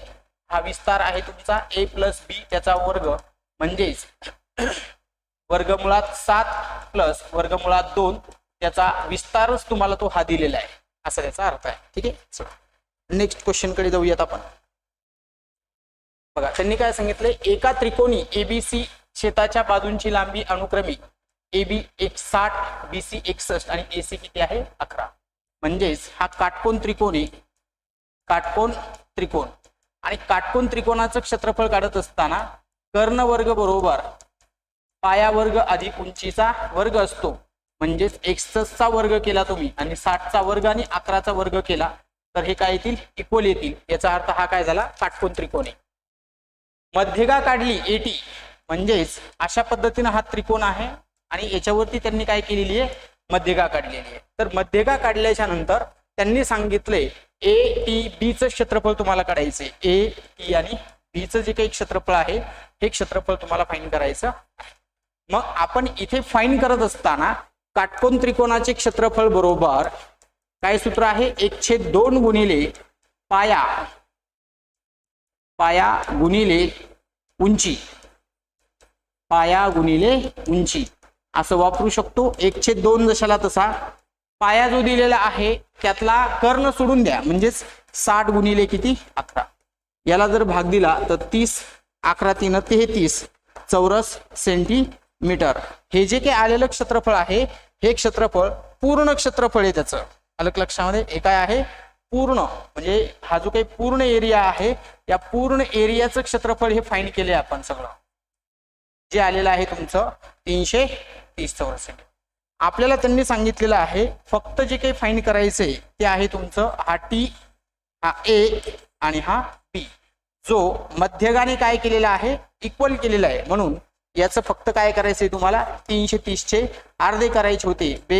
हा विस्तार आहे तुमचा ए प्लस बी त्याचा वर्ग. म्हणजेच वर्गमुळात 7 प्लस वर्गमुळात 2 त्याचा विस्तारच तुम्हाला तो हा दिलेला आहे, असा त्याचा अर्थ आहे. ठीक आहे. नेक्स्ट क्वेश्चन कडे जाऊयात आपण. बघा त्यांनी काय सांगितलंय? एका त्रिकोणी एबीसी शेताच्या बाजूंची लांबी अनुक्रमे AB 60, BC 61 आणि AC किती आहे? 11. म्हणजेच हा काटकोन त्रिकोण आहे. काटकोन त्रिकोण आणि काटकोन त्रिकोणाचं क्षेत्रफळ काढत असताना कर्ण वर्ग बरोबर पाया वर्ग अधिक उंचीचा वर्ग असतो. म्हणजेच 61 चा वर्ग केला तुम्ही आणि 60 चा वर्ग आणि 11 चा वर्ग केला तर हे काय येतील? इक्वल येतील. याचा अर्थ हा काय झाला? काटकोन त्रिकोण आहे. मध्यगा काढली AT. म्हणजेच अशा पद्धतीने हा त्रिकोण आहे आणि याच्यावरती त्यांनी काय केलेली आहे? मध्यगा काढलेली आहे. तर मध्यगा काढल्याच्या नंतर त्यांनी सांगितले ATB चं क्षेत्रफळ तुम्हाला काढायचंय. AT आणि B चं जे काही क्षेत्रफळ आहे हे क्षेत्रफळ तुम्हाला फाइंड करायचं. मग आपण इथे फाइंड करत असताना काटकोन त्रिकोणाचे क्षेत्रफळ बरोबर काय सूत्र आहे? 1/2 गुणिले पाया गुणिले उंची. पाया गुणिले उंची असं वापरू शकतो. 1/2 जशाला तसा. पाया जो दिलेला आहे त्यातला कर्ण सोडून द्या. म्हणजेच 60 गुणिले किती? 11. याला जर भाग दिला तर 30, 11 3 33 चौरस सेंटीमीटर. हे जे काही आलेलं क्षेत्रफळ आहे हे क्षेत्रफळ पूर्ण क्षेत्रफळ आहे त्याचं. अलग लक्षामध्ये हे काय आहे? पूर्ण. म्हणजे हा जो काही पूर्ण एरिया आहे या पूर्ण एरियाचं क्षेत्रफळ हे फाइंड केले आपण सगळं. जे आलेलं आहे तुमचं 330 चौरस सेंटीमीटर. आपल्याला त्यांनी सांगितलेलं आहे फक्त जे काही फाइंड करायचंय ते आहे तुमचं हा T, हा A आणि हा B. जो मध्यगाने काय केलेला आहे? इक्वल केलेला आहे. म्हणून याचं फक्त काय करायचंय तुम्हाला? 330 चे अर्धे करायचे होते. बे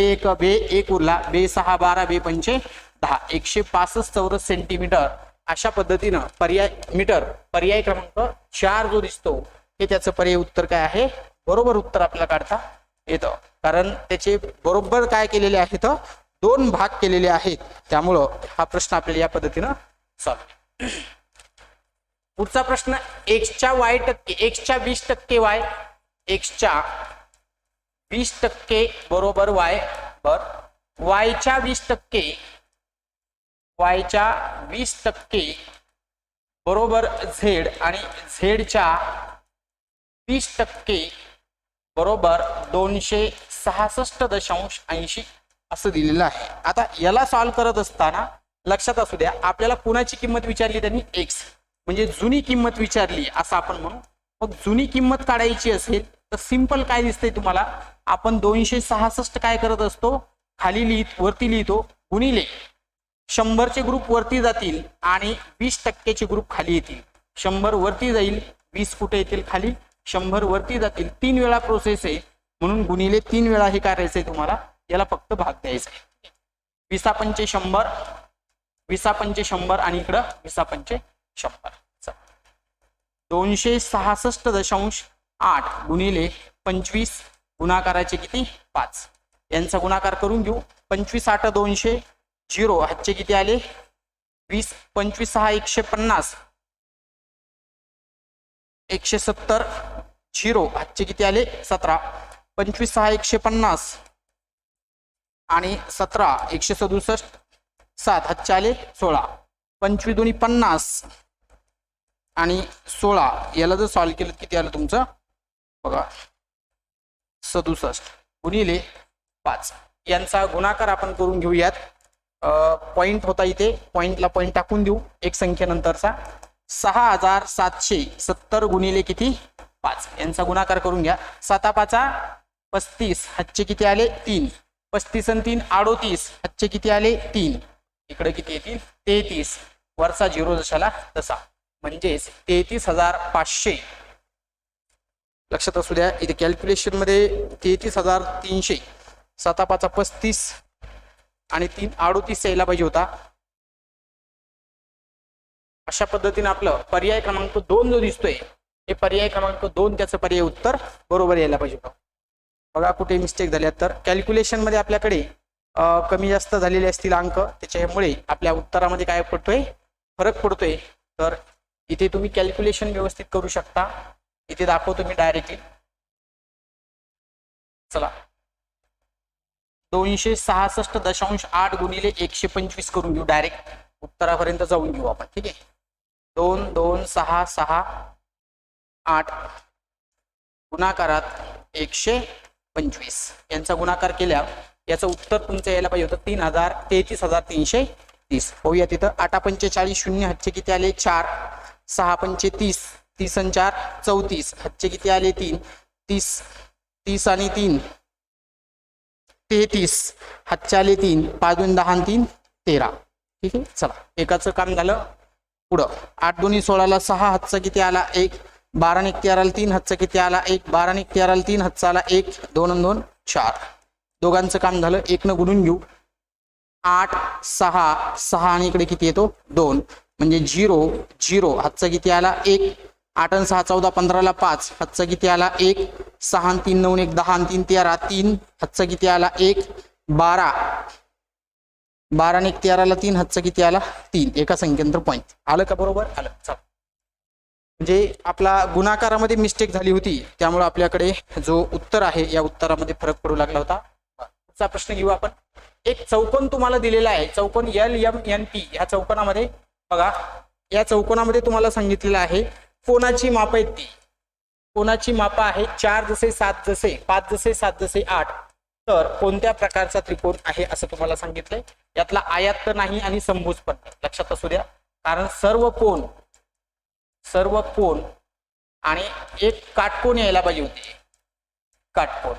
1 उरला, बे 6 12, बे 5 10, 165 चौरस सेंटीमीटर. अशा पद्धतीनं पर्याय क्रमांक 4 जो दिसतो हे त्याचं पर्याय उत्तर काय आहे? बरोबर उत्तर आपल्याला काढता येतं, कारण त्याचे बरोबर काय केलेले आहेत, दोन भाग केलेले आहेत. त्यामुळं हा प्रश्न आपल्याला या पद्धतीनं सॉल्व्ह. पुढचा प्रश्न, एक्सच्या वाय टक्के, एक्सच्या 20% वाय, एक्सच्या 20% बरोबर वाय, बर वायच्या 20%, वायच्या 20% बरोबर झेड आणि झेडच्या 20% बरोबर 266.80 असं दिलेलं आहे. आता याला सॉल्व्ह करत असताना लक्षात असू द्या, आपल्याला कुणाची किंमत विचारली त्यांनी, एक्स म्हणजे जुनी किंमत विचारली असं आपण म्हणू. मग जुनी किंमत काढायची असेल तर सिंपल काय दिसतंय तुम्हाला, आपण 266 काय करत असतो, खाली वरती लिहितो, गुणिले 100चे ग्रुप वरती जातील आणि 20%चे ग्रुप खाली येतील. 100 वरती जाईल, 20 कुठे येतील खाली, 100 वरती जातील. 3 वेळा प्रोसेस आहे म्हणून गुणिले 3 वेळा हे करायचंय तुम्हाला, याला फक्त भाग द्यायचा आहे. 20×5 100, 20×5 100 आणि इकडं 20×5 100. 266.8 गुणिले 25 गुणाकाराचे किती 5, यांचा गुणाकार करून घेऊ. 25 8 200, 0 हातचे किती आले 20, 25 6 150, 170, 0 हातचे किती आले 17, 25 6 150 आणि 17 167, 7 हातचे आले 16, 25 2 50 आणि 16, याला जर सॉल्व्ह केलं किती आलं तुमचं बघा 67 गुणिले 5, यांचा गुणाकार आपण करून घेऊयात. पॉइंट होता इथे, पॉइंटला पॉइंट टाकून देऊ एक संख्येनंतरचा. 6770 गुणिले किती 5, यांचा गुणाकार करून घ्या. 7 5 35, हातचे किती आले 3, 35 आणि 3 38, हातचे किती आले 3, इकडे किती येतील 33, वरचा 0 जशाला तसा, म्हणजेच 33,500. लक्षात असू द्या इथे कॅल्क्युलेशन मध्ये 33,300, 7 5 35 आणि 3 38 यायला पाहिजे होता. अशा पद्धतीने आपलं पर्याय क्रमांक 2 जो दिसतोय, हे पर्याय क्रमांक 2 त्याचं पर्याय उत्तर बरोबर यायला पाहिजे होतं. बघा कुठे मिस्टेक झाल्या तर कॅल्क्युलेशन मध्ये आपल्याकडे कमी जास्त झालेले असतील अंक, त्याच्यामुळे आपल्या उत्तरामध्ये काय पडतोय फरक पडतोय. तर इथे तुम्ही कॅल्क्युलेशन व्यवस्थित करू शकता. इथे दाखवतो मी डायरेक्टली. चला 266.8 गुणिले 125 करून घेऊ, डायरेक्ट उत्तरापर्यंत जाऊन घेऊ आपण. ठीक आहे, 2 2 6 6 8 गुणाकारात 125, यांचा गुणाकार केल्या याचं उत्तर तुमचं यायला पाहिजे होतं 33,330. होऊया तिथं. 8 5 40, 0 हातचे किती आले 4, 6 5 30, 30 आणि 4 34, हातचे किती आले 3, 30 30 आणि 3 33, हातचे आले 3, 5 2 10 आणि 3 13. ठीक आहे, चला एकाचं काम झालं. पुढं 8 2 16 6, हातचा किती आला 1, 12 1 13 3, हातचा किती आला 1, 12 1 13 3, हातचा आला 1, 2 आणि 2 4. दोघांचं काम झालं. 1 न गुणून घेऊ. 8 6 6 आणि इकडे किती येतो 2, म्हणजे 0 0, हातचा किती आला 1, 8 आणि 6 14 15 ला 5, हातचा किती आला 1, 6 आणि 3 9 1 10 आणि 3 13 3, हातचा किती आला 1, 12 12 आणि 1 13 ला 3, हातचा किती आला 3. एका संख्येनंतर पॉईंट आलं का बरोबर आलं. चला, म्हणजे आपला गुणाकारामध्ये मिस्टेक झाली होती, त्यामुळे आपल्याकडे जो उत्तर आहे या उत्तरामध्ये फरक पडू लागला होता. पुढचा प्रश्न घेऊ आपण. एक चौकोन तुम्हाला दिलेला आहे, चौकोन LMNP. या चौकोनामध्ये बघा, या चौकोनामध्ये तुम्हाला सांगितलेलं आहे कोणाची माप आहेत ती. कोणाची माप आहे 4 जसे 7 जसे 5 जसे 7 जसे 8. तर कोणत्या प्रकारचा त्रिकोण आहे असं तुम्हाला सांगितलंय. यातला आयत तर नाही आणि समभुज पण नाही. लक्षात असू द्या, कारण सर्व कोण आणि एक काटकोन यायला पाहिजे होते. काटकोन,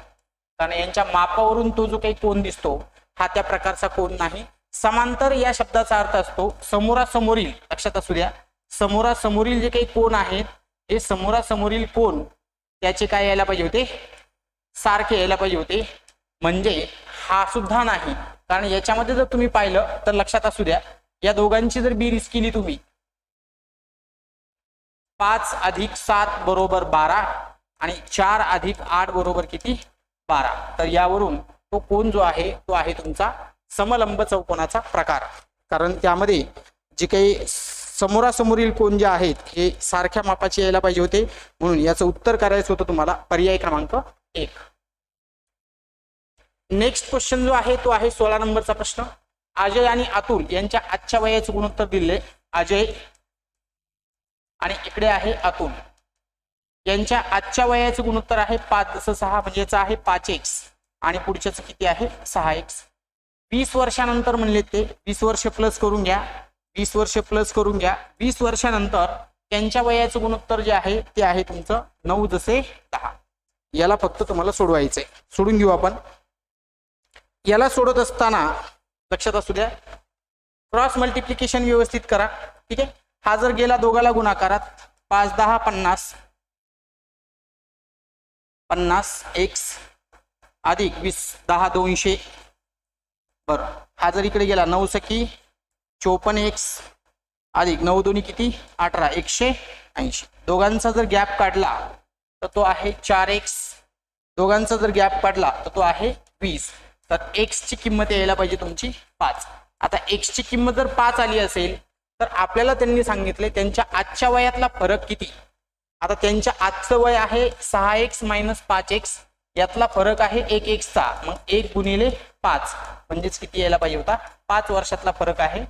कारण यांच्या मापावरून तो जो काही कोन दिसतो हा त्या प्रकारचा कोन नाही. समांतर या शब्दाचा अर्थ असतो समोरासमोरील. लक्षात असू द्या, समोरासमोरील जे काही कोन आहेत हे समोरासमोरील कोन त्याचे काय यायला पाहिजे होते सारखे यायला पाहिजे होते. म्हणजे हा सुद्धा नाही, कारण याच्यामध्ये जर तुम्ही पाहिलं तर लक्षात असू द्या, या दोघांची जर बेरीज केली तुम्ही 5 अधिक 7 बरोबर 12 आणि 4 अधिक 8 बरोबर किती 12. तर यावरून तो कोण जो आहे तो आहे तुमचा समलंब चौकोनाचा प्रकार, कारण त्यामध्ये जे काही समोरासमोरील कोण जे आहेत हे सारख्या मापाचे यायला पाहिजे होते, म्हणून याचं उत्तर करायचं होतं तुम्हाला पर्याय क्रमांक 1. नेक्स्ट क्वेश्चन जो आहे तो आहे 16 नंबरचा प्रश्न. अजय आणि अतुल यांच्या आजच्या वयाचे गुणोत्तर दिले. अजय आणि इकडे आहे अतुल यांच्या आजच्या वयाचे गुणोत्तर आहे 5:6 म्हणजे याचा आहे 5x आणि पुढच्याच किती आहे 6x. 20 वर्षानंतर म्हणले ते 20 वर्ष प्लस करून घ्या, 20 वर्ष प्लस करून घ्या. 20 वर्षानंतर त्यांच्या वयाचे गुणोत्तर जे आहे ते आहे तुमचं 9:10. याला फक्त तुम्हाला सोडवायचंय. सोडून घेऊ आपण. याला सोडत असताना लक्षात असू द्या क्रॉस मल्टिप्लिकेशन व्यवस्थित करा. ठीक आहे. हा जर गेला दोघाला गुणाकारात 5×10 50 50x अधिक 20 10 200. बरं, हा जर इकडे गेला 9×6 54x अधिक 9 2 किती 18 180. दोघांचा जर गॅप काढला तर तो आहे 4x. दोघांचा जर गॅप काढला तर तो आहे 20. तर x ची किंमत यायला पाहिजे तुमची 5. आता x ची किंमत जर 5 आली असेल तर आपल्याला त्यांनी सांगितले त्यांच्या आजच्या वयातला फरक किती. आता त्यांच्या आजचं वय आहे 6x - 5x, यातला फरक आहे 1x चा. मग 1 गुणिले 5 म्हणजेच किती यायला पाहिजे होता 5 वर्षातला फरक आहे,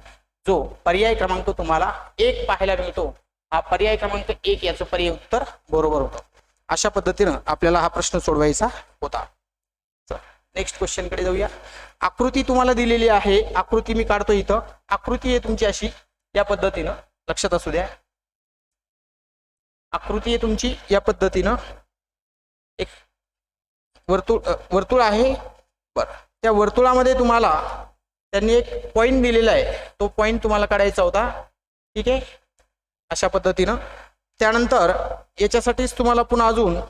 जो पर्याय क्रमांक तुम्हाला 1 पाहायला मिळतो. हा पर्याय क्रमांक 1 याचं पर्याय उत्तर बरोबर होतं. अशा पद्धतीनं आपल्याला हा प्रश्न सोडवायचा होता. नेक्स्ट क्वेश्चन कडे जाऊया. आकृती तुम्हाला दिलेली आहे. आकृती मी काढतो इथं. आकृती आहे तुमची अशी या पद्धतीनं लक्षात असू द्या. आकृती आहे तुमची या पद्धतीनं. एक वर्तुळ आहे. बरं, त्या वर्तुळामध्ये तुम्हाला त्यांनी एक पॉइंट दिलेला आहे. तो पॉइंट तुम्हाला काढायचा होता. ठीक आहे, अशा पद्धतीनं. त्यानंतर याच्यासाठीच तुम्हाला पुन्हा अजून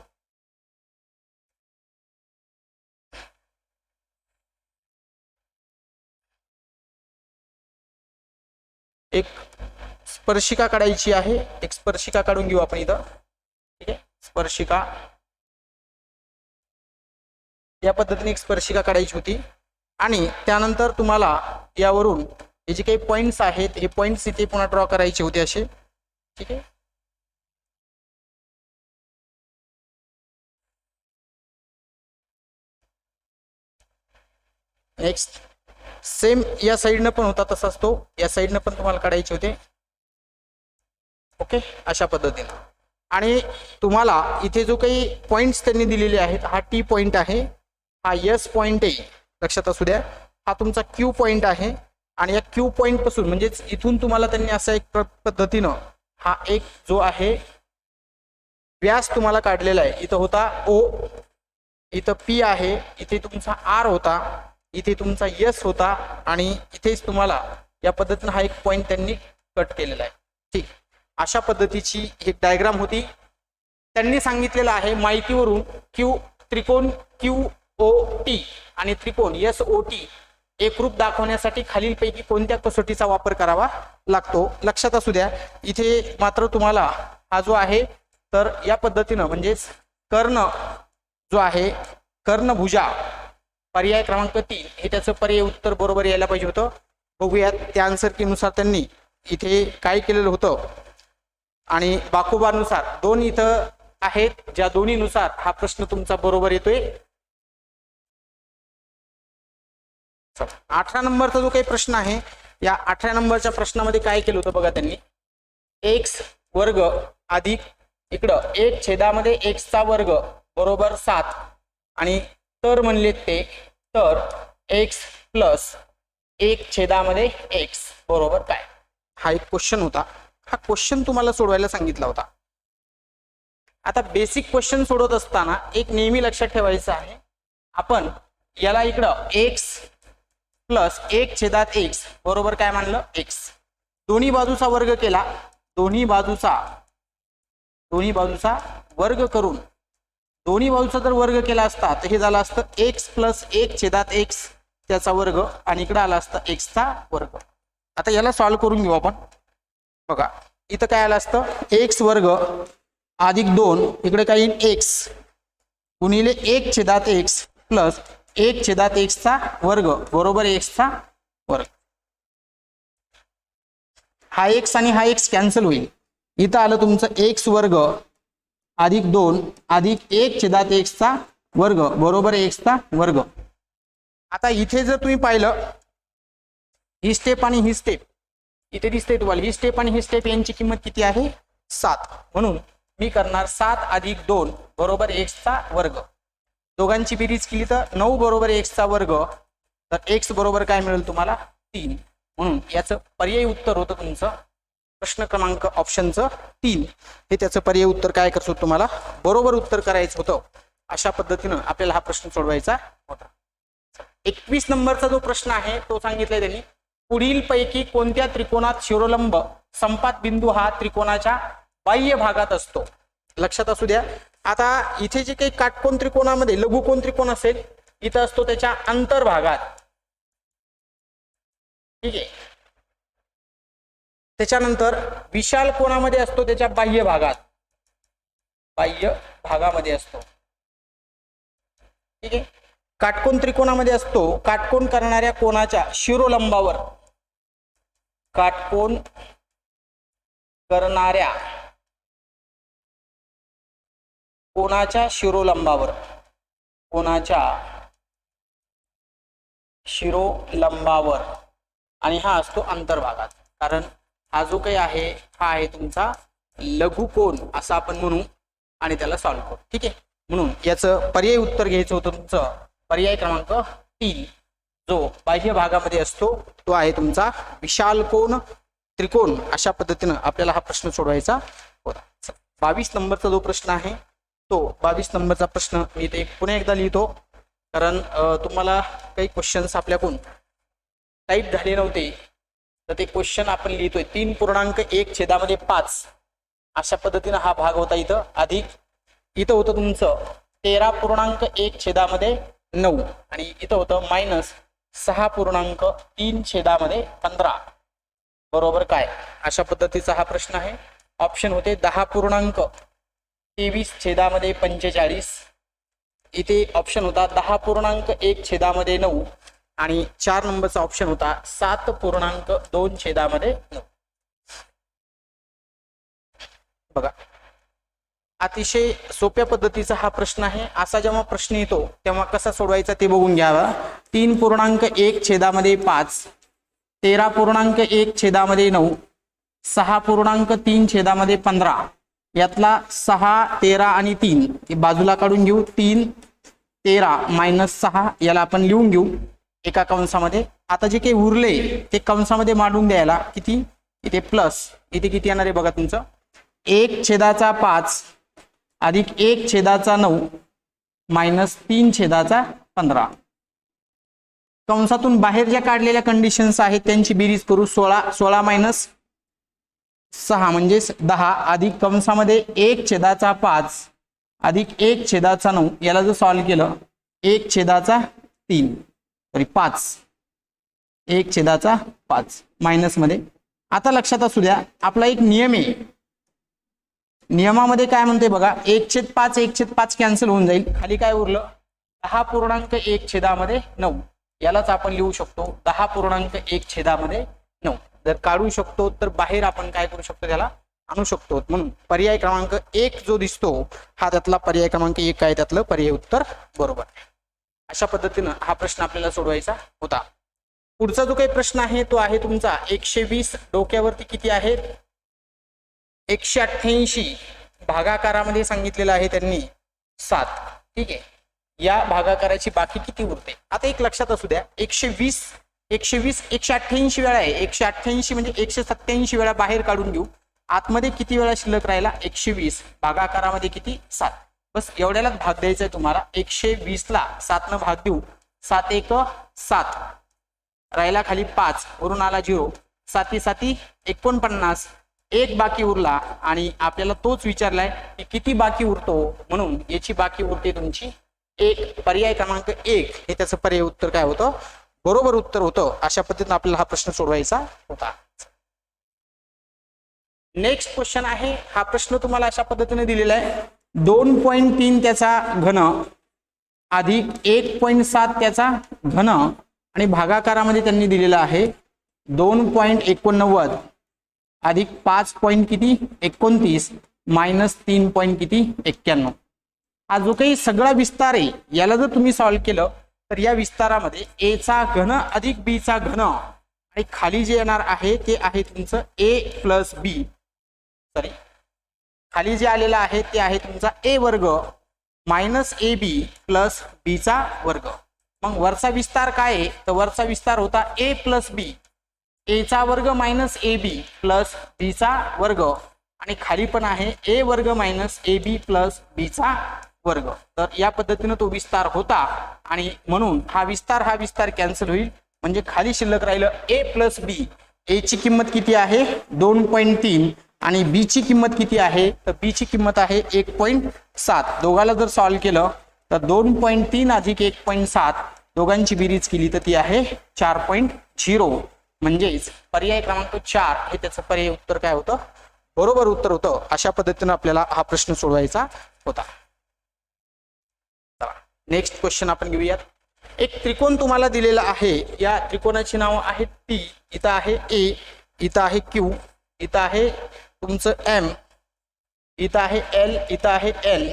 एक स्पर्शिका काढायची आहे. एक स्पर्शिका काढून घेऊ आपण इथं. ठीक आहे, स्पर्शिका या पद्धतीने एक स्पर्शिका काढायची होती. आणि त्यानंतर तुम्हाला यावरून हे जे काही पॉइंट्स आहेत हे पॉइंट्स इथे पुन्हा ड्रॉ करायचे होते असे. ठीक आहे, नेक्स्ट सेम या साईडनं पण होता तसाच तो या साईडनं पण तुम्हाला काढायचे होते. ओके, अशा पद्धतीने. आणि तुम्हाला इथे जो काही पॉइंट्स त्यांनी दिलेले आहेत, हा टी पॉइंट आहे, हा एस पॉइंट आहे लक्षात असू द्या, हा तुमचा क्यू पॉइंट आहे. आणि या क्यू पॉइंट पासून म्हणजेच इथून तुम्हाला त्यांनी असा एक पद्धतीनं हा एक जो आहे व्यास तुम्हाला काढलेला आहे. इथं होता ओ, इथं पी आहे, इथे तुमचा आर होता, इथे तुमचा यस होता आणि इथेच तुम्हाला या पद्धतीने हा एक पॉइंट त्यांनी कट केलेला आहे. ठीक, अशा पद्धतीची एक डायग्राम होती. त्यांनी सांगितलेलं आहे माहितीवरून त्रिकोण क्यू ओ टी आणि त्रिकोण एस ओ टी एकरूप दाखवण्यासाठी खालीलपैकी कोणत्या कसोटीचा वापर करावा लागतो. लक्षात असू द्या इथे मात्र तुम्हाला हा जो आहे तर या पद्धतीनं म्हणजेच कर्ण जो आहे कर्णभुजा पर्याय क्रमांक 3 हे त्याचं पर्याय उत्तर बरोबर यायला पाहिजे होतं. बघूयात त्या आन्सर कीनुसार त्यांनी इथे काय केलेलं होतं आणि बाकुबानुसार दोन इथं आहेत ज्या दोन्हीनुसार हा प्रश्न तुमचा बरोबर येतोय. 18 नंबरचा जो काही प्रश्न आहे या 18 नंबरच्या प्रश्नामध्ये काय केलं होतं बघा त्यांनी. एक्स वर्ग अधिक इकडं 1/x बरोबर 7 आणि तर म्हणले ते तर x प्लस 1/x बरोबर काय. हा एक क्वेश्चन होता. हा क्वेश्चन तुम्हाला सोडवायला सांगितला होता. आता बेसिक क्वेश्चन सोडवत असताना एक नेहमी लक्षात ठेवायचं आहे, आपण याला इकडं x प्लस 1/x बरोबर काय मानलं x. दोन्ही बाजूचा वर्ग केला, दोन्ही बाजूचा वर्ग करून दोन्ही बाजूचा जर वर्ग केला असता तर हे झालं असतं x प्लस 1/x त्याचा वर्ग आणि इकडे आला असता x चा वर्ग. आता याला सॉल्व्ह करून घेऊ आपण. बघा इथं काय आलं असतं x वर्ग अधिक 2 इकडे काय येईल x गुणिले 1/x प्लस 1/x चा वर्ग बरोबर x चा वर्ग. हा x आणि हा x कॅन्सल होईल. इथं आलं तुमचं x वर्ग अधिक 2 अधिक 1/x चा वर्ग बरोबर x चा वर्ग. आता इथे जर तुम्ही पाहिलं ही स्टेप आणि ही स्टेप इथे दिसते तुम्हाला, ही स्टेप आणि ही स्टेप यांची किंमत किती आहे 7. म्हणून मी करणार 7 अधिक 2 बरोबर x चा वर्ग. दोघांची बेरीज केली तर 9 बरोबर x चा वर्ग. तर x बरोबर काय मिळेल तुम्हाला 3. म्हणून याचं पर्यायी उत्तर होतं तुमचं प्रश्न क्रमांक ऑप्शनचं 3. हे त्याचं पर्यायी उत्तर काय करतो तुम्हाला बरोबर उत्तर करायचं होतं. अशा पद्धतीनं आपल्याला हा प्रश्न सोडवायचा होता. 21 नंबरचा जो प्रश्न आहे तो सांगितलाय त्यांनी, पुढील पैकी कोणत्या त्रिकोणात शिरोलंब संपात बिंदू हा त्रिकोणाच्या बाह्य भागात असतो. लक्षात असू द्या, आता इथे जे काही काटकोन त्रिकोणामध्ये लघुकोन त्रिकोण असेल इथं असतो त्याच्या अंतर्भागात. ठीक आहे. त्याच्यानंतर विशाल कोणामध्ये असतो त्याच्या बाह्य भागात, बाह्य भागामध्ये असतो. ठीक आहे. काटकोन त्रिकोणामध्ये असतो काटकोन करणाऱ्या कोणाच्या शिरोलंबावर, काटकोन करणाऱ्या कोणाच्या शिरोलंबावर, कोणाच्या शिरोलंबावर, आणि हा असतो अंतर्भागात. कारण हा जो काही आहे हा आहे तुमचा लघुकोन असं आपण म्हणू आणि त्याला सॉल्व्ह करू. ठीक आहे. म्हणून याचं पर्यायी उत्तर घ्यायचं होतं तुमचं पर्याय क्रमांक 3. जो बाह्य भागामध्ये असतो तो आहे तुमचा विशाल कोन त्रिकोण. अशा पद्धतीनं आपल्याला हा प्रश्न सोडवायचा होता. 22 नंबरचा जो प्रश्न आहे तो 22 नंबरचा प्रश्न मी इथे पुन्हा एकदा लिहितो, कारण तुम्हाला काही क्वेश्चन्स आपल्याकडून टाईप झाले नव्हते. तर ते क्वेश्चन आपण लिहितोय 3.1/5 अशा पद्धतीनं हा भाग होता. इथं अधिक इथं होतं तुमचं 13.1/9 आणि इथं होतं -6.3/15 बरोबर काय. अशा पद्धतीचा हा प्रश्न आहे. ऑप्शन होते 10.23/45. इथे ऑप्शन होता 10.1/9 आणि 4 नंबरचा ऑप्शन होता 7.2/9. बघा, अतिशय सोप्या पद्धतीचा हा प्रश्न आहे. असा जेव्हा प्रश्न येतो तेव्हा कसा सोडवायचा ते बघून घ्यावा. 3.1/5, 13.1/9, 6.3/15 यातला 6, 13 आणि 3 बाजूला काढून घेऊ. 3, 13 - 6 याला आपण लिहून घेऊ एका कंसामध्ये. आता जे काही उरले ते कंसामध्ये मांडून द्यायला किती, इथे प्लस, इथे किती येणार आहे बघा तुमचं 1/5 अधिक 1/9 - 3/15. कंसातून बाहेर ज्या काढलेल्या कंडिशन्स आहेत त्यांची बेरीज करू. 16 - 6 म्हणजे 10 अधिक कंसामध्ये 1/5 अधिक 1/9 याला जर सॉल्व्ह केलं 1/3 सॉरी 5 1/5 मायनस मध्ये. आता लक्षात असू द्या आपला एक नियम आहे. नियमामध्ये काय म्हणते बघा 1/5 1/5 कॅन्सल होऊन जाईल. खाली काय उरलं 10.1/9 यालाच आपण लिहू शकतो 10.1/9. जर काढू शकतो तर बाहेर आपण काय करू शकतो त्याला आणू शकतो. म्हणून पर्याय क्रमांक 1 जो दिसतो हा त्यातला पर्याय क्रमांक 1 आहे, त्यातलं पर्याय उत्तर बरोबर. अशा पद्धतीनं हा प्रश्न आपल्याला सोडवायचा होता. पुढचा जो काही प्रश्न आहे तो आहे तुमचा 120 डोक्यावरती किती आहेत 188 भागाकारामध्ये सांगितलेलं आहे त्यांनी 7. ठीक आहे. या भागाकाराची बाकी किती उरते. आता एक लक्षात असू द्या 120 188 वेळा आहे. 188 म्हणजे 187 वेळा बाहेर काढून घेऊ. आतमध्ये किती वेळा शिल्लक राहिला 120 भागाकारामध्ये किती 7. बस एवढ्यालाच भाग द्यायचा आहे तुम्हाला. 120 ला 7 न भाग देऊ. 7 × 1 = 7 राहिला खाली 5 वरून आला 0. 7 × 7 = 49. एक बाकी उरला आणि आपल्याला तोच विचारलाय की किती बाकी उरतो. म्हणून याची बाकी उरते तुमची 1. पर्याय क्रमांक 1 हे त्याचं पर्याय उत्तर काय होतं बरोबर उत्तर होतं. अशा पद्धतीने आपल्याला हा प्रश्न सोडवायचा होता. नेक्स्ट क्वेश्चन आहे. हा प्रश्न तुम्हाला अशा पद्धतीने दिलेला आहे 2.3 त्याचा घन अधिक 1.7 त्याचा घन आणि भागाकारामध्ये त्यांनी दिलेला आहे 2.89 अधिक 5 पॉईंट किती 29 मायनस 3 पॉईंट किती 91. हा जो काही सगळा विस्तार आहे याला जर तुम्ही सॉल्व्ह केलं तर या विस्तारामध्ये a चा घन अधिक b चा घन आणि खाली जे येणार आहे ते आहे तुमचं a प्लस b, सॉरी खाली जे आलेलं आहे ते आहे तुमचा a वर्ग मायनस ए बी प्लस बी चा वर्ग. मग वरचा विस्तार काय आहे तर वरचा विस्तार होता a प्लस बी, ए चा वर्ग मायनस ए बी प्लस बी चा वर्ग आणि खाली पण आहे a वर्ग मायनस ए बी प्लस बी चा वर्ग. तर या पद्धतीने तो विस्तार होता आणि म्हणून हा विस्तार कॅन्सल होईल. म्हणजे खाली शिल्लक राहिलं a प्लस बी. ए ची किंमत किती आहे 2.3 आणि बी ची किंमत किती आहे तर बी ची किंमत आहे 1.7. दोघाला जर सॉल्व्ह केलं तर 2.3 अधिक 1.7 दोघांची बेरीज केली तर ती आहे 4.0. म्हणजेच पर्याय क्रमांक 4 हे त्याचं पर्याय उत्तर काय होतं बरोबर उत्तर होतं. अशा पद्धतीने आपल्याला हा प्रश्न सोडवायचा होता. नेक्स्ट क्वेश्चन आपण घेऊयात. एक त्रिकोण तुम्हाला दिलेला आहे. या त्रिकोणाची नाव आहेत P, इथं आहे A, इथं आहे Q, इथं आहे तुमचं M, इथं आहे L, इथं आहे L,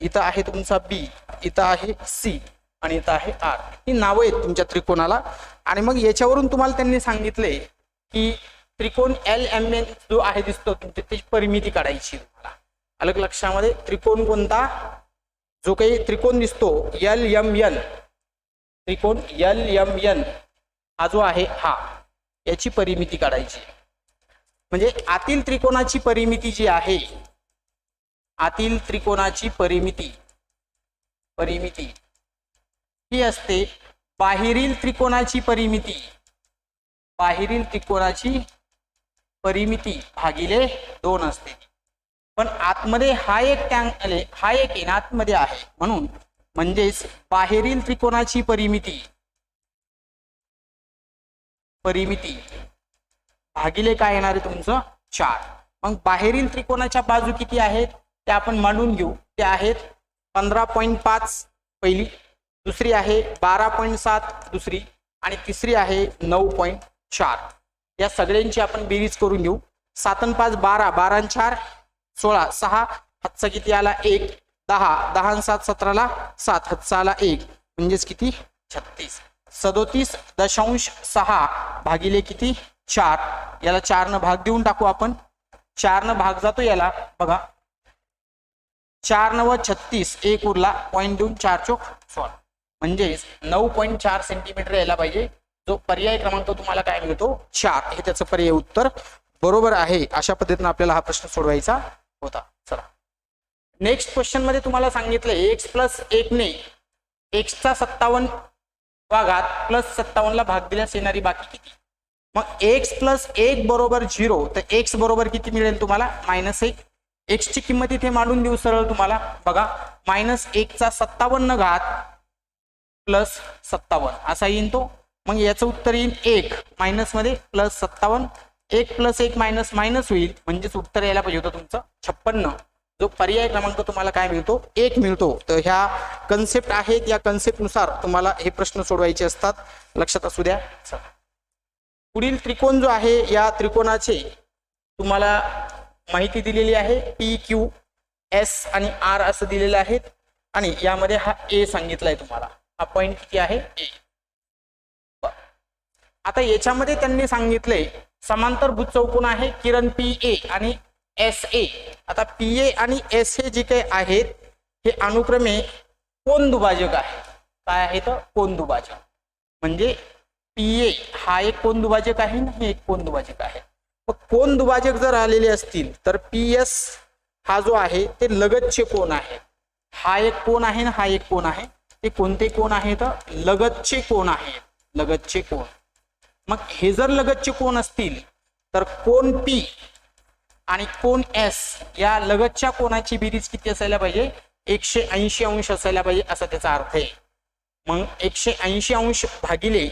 इथं आहे तुमचा B, इथं आहे C आणि इथं आहे R. ही नावं आहेत तुमच्या त्रिकोणाला. आणि मग याच्यावरून तुम्हाला त्यांनी सांगितले की त्रिकोण LMN जो आहे दिसतो तुमच्या त्याची परिमिती काढायची. तुम्हाला अलग लक्षामध्ये त्रिकोण कोणता जो काही त्रिकोण दिसतो LMN, त्रिकोण LMN हा जो आहे हा याची परिमिती काढायची. म्हणजे आतील त्रिकोणाची परिमिती जी आहे, आतील त्रिकोणाची परिमिती ही असते बाहेरील त्रिकोणाची परिमिती, बाहेरील त्रिकोणाची परिमिती भागिले 2 असते. पण आतमध्ये हा एक आतमध्ये आहे म्हणून म्हणजेच बाहेरील त्रिकोणाची परिमिती भागिले काय येणार आहे तुमचं 4. मग बाहेरील त्रिकोणाच्या बाजू किती आहेत ते आपण मांडून घेऊ. ते आहेत 15.5 पहिली, दुसरी आहे 12.7 दुसरी आणि तिसरी आहे 9.4. या सगळ्यांची आपण बेरीज करून घेऊ. 7 आणि 5 12, 12 आणि 4 16, 6 हातचा किती आला 1, 10, 10 आणि 7 17ला 7 हातचा आला 1 म्हणजेच किती 36. 37.6 भागिले किती 4. याला 4 न भाग देऊन टाकू आपण. 4 न भाग जातो याला बघा. 4 9 36 1 उरला पॉईंट देऊन 4 चोक 16 म्हणजेच 9.4 सेंटीमीटर यायला पाहिजे. जो पर्याय क्रमांक तुम्हाला काय मिळतो 4 हे त्याचं पर्याय उत्तर बरोबर आहे. अशा पद्धतीने आपल्याला हा प्रश्न सोडवायचा होता. चला नेक्स्ट क्वेश्चन मध्ये तुम्हाला सांगितलं x प्लस 1 ने x चा 57 वा घात प्लस 57 ला भाग दिल्यास येणारी बाकी किती. मग x प्लस 1 बरोबर 0 तर x बरोबर किती मिळेल तुम्हाला -1. x ची किंमत इथे मांडून देऊ सरळ तुम्हाला बघा. -1 चा 57 घात प्लस 57 असा येईल तो. मग याचं उत्तर येईल 1 मायनस मध्ये प्लस 57. 1 प्लस 1 मायनस मायनस होईल म्हणजेच उत्तर यायला पाहिजे होतं तुमचं 56. जो पर्याय क्रमांक तुम्हाला काय मिळतो 1 मिळतो. तर ह्या कन्सेप्ट आहेत, या कन्सेप्ट नुसार तुम्हाला हे प्रश्न सोडवायचे असतात. लक्षात असू द्या. पुढील त्रिकोण जो आहे या त्रिकोणाचे तुम्हाला माहिती दिलेली आहे. P Q S आणि R असं दिलेलं आहे आणि यामध्ये हा A सांगितलाय तुम्हाला. हा पॉइंट किती आहे A. आता याच्यामध्ये त्यांनी सांगितले समांतरभुज चौकोन आहे किरण PA आणि SA. आता PA आणि SA जे काही आहेत हे अनुक्रमे कोन दुभाजक आहे. काय आहे तर कोन दुभाजक. म्हणजे PA हा एक कोन दुभाजक आहे ना, हे एक कोन दुभाजक आहे. कोन दुभाजक जर आलेले असतील तर PS हा जो आहे ते लगतचे कोन आहे. हा एक कोन आहे ना, हा एक कोन आहे. ते कोणते कोन आहेत लगतचे कोन आहेत. लगतचे कोन. मग हे जर लगतचे कोन असतील तर कोन P आणि कोन S या लगतच्या कोनाची बेरीज किती असायला पाहिजे 180 अंश असायला पाहिजे असा त्याचा अर्थ आहे. मग 180 अंश भागिले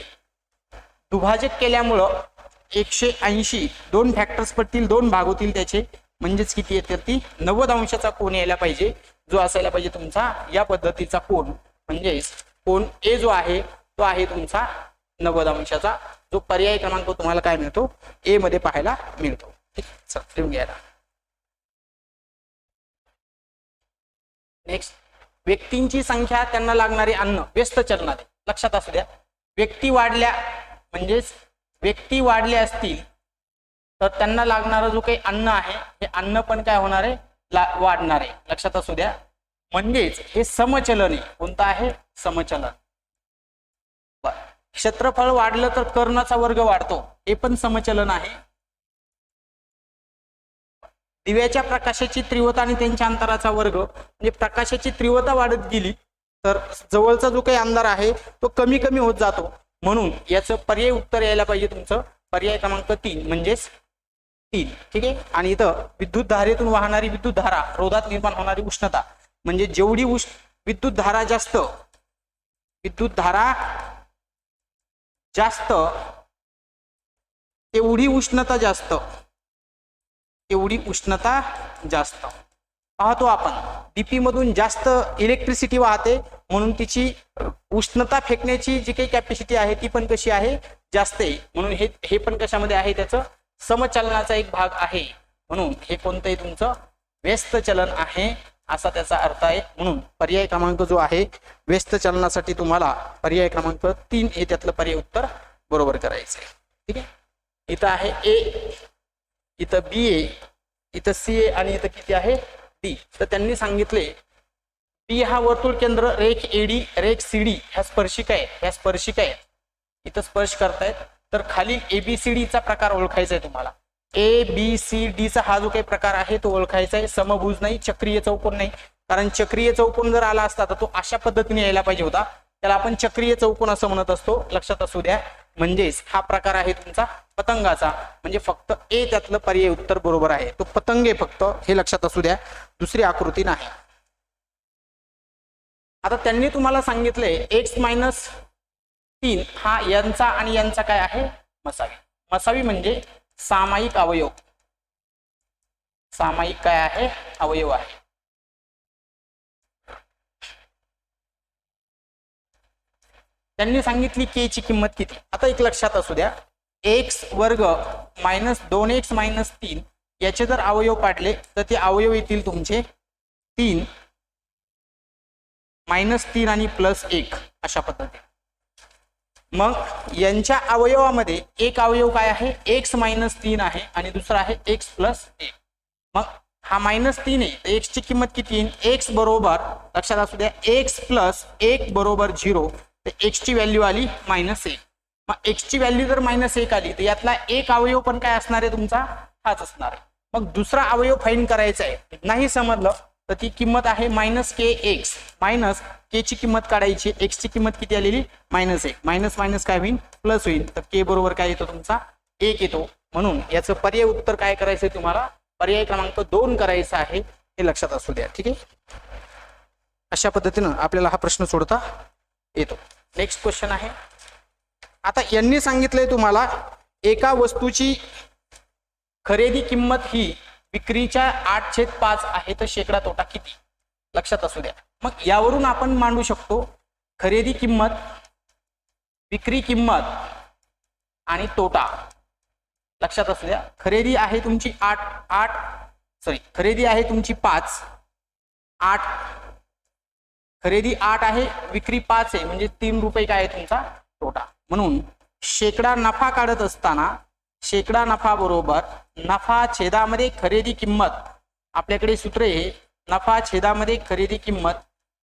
दुभाजक केल्यामुळं 180 दोन फॅक्टर्स पडतील, 2 भाग होतील त्याचे म्हणजेच किती येते ती 90 अंशाचा कोन यायला पाहिजे जो असायला पाहिजे तुमचा या पद्धतीचा कोन म्हणजेच कोण ए जो आहे तो आहे तुमचा 90 अंशाचा, जो पर्याय क्रमांक तुम्हाला काय मिळतो ए मध्ये पाहायला मिळतो. ठीक, चला लिहून घ्या. नेक्स्ट, व्यक्तींची संख्या त्यांना लागणारे अन्न व्यस्त चलनात. लक्षात असू द्या, व्यक्ती वाढल्या म्हणजेच व्यक्ती वाढले असतील तर त्यांना लागणारं जो काही अन्न आहे हे अन्न पण काय होणार आहे वाढणार आहे. लक्षात असू द्या, म्हणजेच हे समचलन आहे. कोणतं आहे समचलन. क्षेत्रफळ वाढलं तर कर्णाचा वर्ग वाढतो, हे पण समचलन आहे. दिव्याच्या प्रकाशाची तीव्रता आणि त्यांच्या अंतराचा वर्ग, म्हणजे प्रकाशाची तीव्रता वाढत गेली तर जवळचा जो काही अंधार आहे तो कमी कमी होत जातो. म्हणून याचं पर्याय उत्तर यायला पाहिजे तुमचं पर्याय क्रमांक 3 म्हणजेच 3. ठीक आहे. आणि इथं विद्युत धारेतून वाहणारी विद्युत धारा, रोधात निर्माण होणारी उष्णता, म्हणजे जेवढी विद्युत धारा जास्त तेवढी उष्णता जास्त पाहतो आपण. डीपी मधून जास्त इलेक्ट्रिसिटी वाहते म्हणून तिची उष्णता फेकण्याची जी काही कॅपॅसिटी आहे ती पण कशी आहे जास्त आहे. म्हणून हे पण कशामध्ये आहे त्याचं समचलनाचा एक भाग आहे. म्हणून हे कोणतंही तुमचं व्यस्त चलन आहे असा त्याचा अर्थ आहे. म्हणून पर्याय क्रमांक जो आहे व्यस्त चलनासाठी तुम्हाला पर्याय क्रमांक 3 हे त्यातलं पर्याय उत्तर बरोबर करायचं आहे. ठीक आहे. इथं आहे ए, इथं बी ए, इथं सी ए आणि इथं किती आहे डी. तर त्यांनी सांगितले बी हा वर्तुळ केंद्र, रेख एडी, रेख सीडी ह्या स्पर्शिका आहेत, इथं स्पर्श करतायत. तर खाली एबीसीडीचा प्रकार ओळखायचा आहे तुम्हाला. ए बी सी डी चा हा जो काही प्रकार आहे तो ओळखायचा आहे. समभुज नाही, चक्रीय चौकोन नाही. कारण चक्रीय चौकोन जर आला असता तर तो अशा पद्धतीने यायला पाहिजे होता. त्याला आपण चक्रीय चौकोन असं म्हणत असतो. लक्षात असू द्या. म्हणजेच हा प्रकार आहे तुमचा पतंगाचा, म्हणजे फक्त ए त्यातलं पर्याय उत्तर बरोबर आहे. तो पतंग आहे फक्त, हे लक्षात असू द्या, दुसरी आकृती नाही. आता त्यांनी तुम्हाला सांगितले x-3 हा यांचा आणि यांचा काय आहे मसावी. मसावी म्हणजे सामायिक अवयव. सामायिक काय आहे अवयव आहे. त्यांनी सांगितली के ची किंमत किती. आता एक लक्षात असू द्या, x वर्ग मायनस 2x मायनस 3 याचे जर अवयव पाडले तर ते अवयव येतील तुमचे 3 -3 आणि +1 अशा पद्धतीने. मग यांच्या अवयवामध्ये एक अवयव काय आहे x-3 आहे आणि दुसरा आहे x + 1. मग हा -3 आहे तर x ची किंमत किती येईल. x बरोबर लक्षात असू द्या x + 1 बरोबर 0. तर x ची व्हॅल्यू आली -1. मग x ची व्हॅल्यू जर -1 आली तर यातला एक अवयव पण काय असणार आहे तुमचा हाच असणार आहे. मग दुसरा अवयव फाइंड करायचा आहे. नाही समजलं तर ती किंमत आहे -kx. k ची किंमत काढायची. x ची किंमत किती आलेली -1. मायनस काय होईल प्लस होईल. तर k बरोबर काय येतो तुमचा 1 येतो. म्हणून याचं पर्याय उत्तर काय करायचंय तुम्हाला पर्याय क्रमांक 2 करायचा आहे. हे लक्षात असू द्या. ठीक आहे. अशा पद्धतीनं आपल्याला हा प्रश्न सोडता येतो. नेक्स्ट क्वेश्चन आहे. आता यांनी सांगितलंय तुम्हाला एका वस्तूची खरेदी किंमत ही विक्रीच्या 8/5 आहे तर शेकडा तोटा किती. लक्षात असू द्या. मग यावरून आपण मांडू शकतो खरेदी किंमत, विक्री किंमत आणि तोटा. लक्षात असू द्या. खरेदी आहे तुमची खरेदी आहे तुमची 5, 8 खरेदी 8 आहे, विक्री 5 आहे, म्हणजे 3 रुपये काय आहे तुमचा तोटा. म्हणून शेकडा नफा काढत असताना शेकडा नफा बरोबर नफा छेदामध्ये खरेदी किंमत. आपल्याकडे सूत्र आहे नफा छेदामध्ये खरेदी किंमत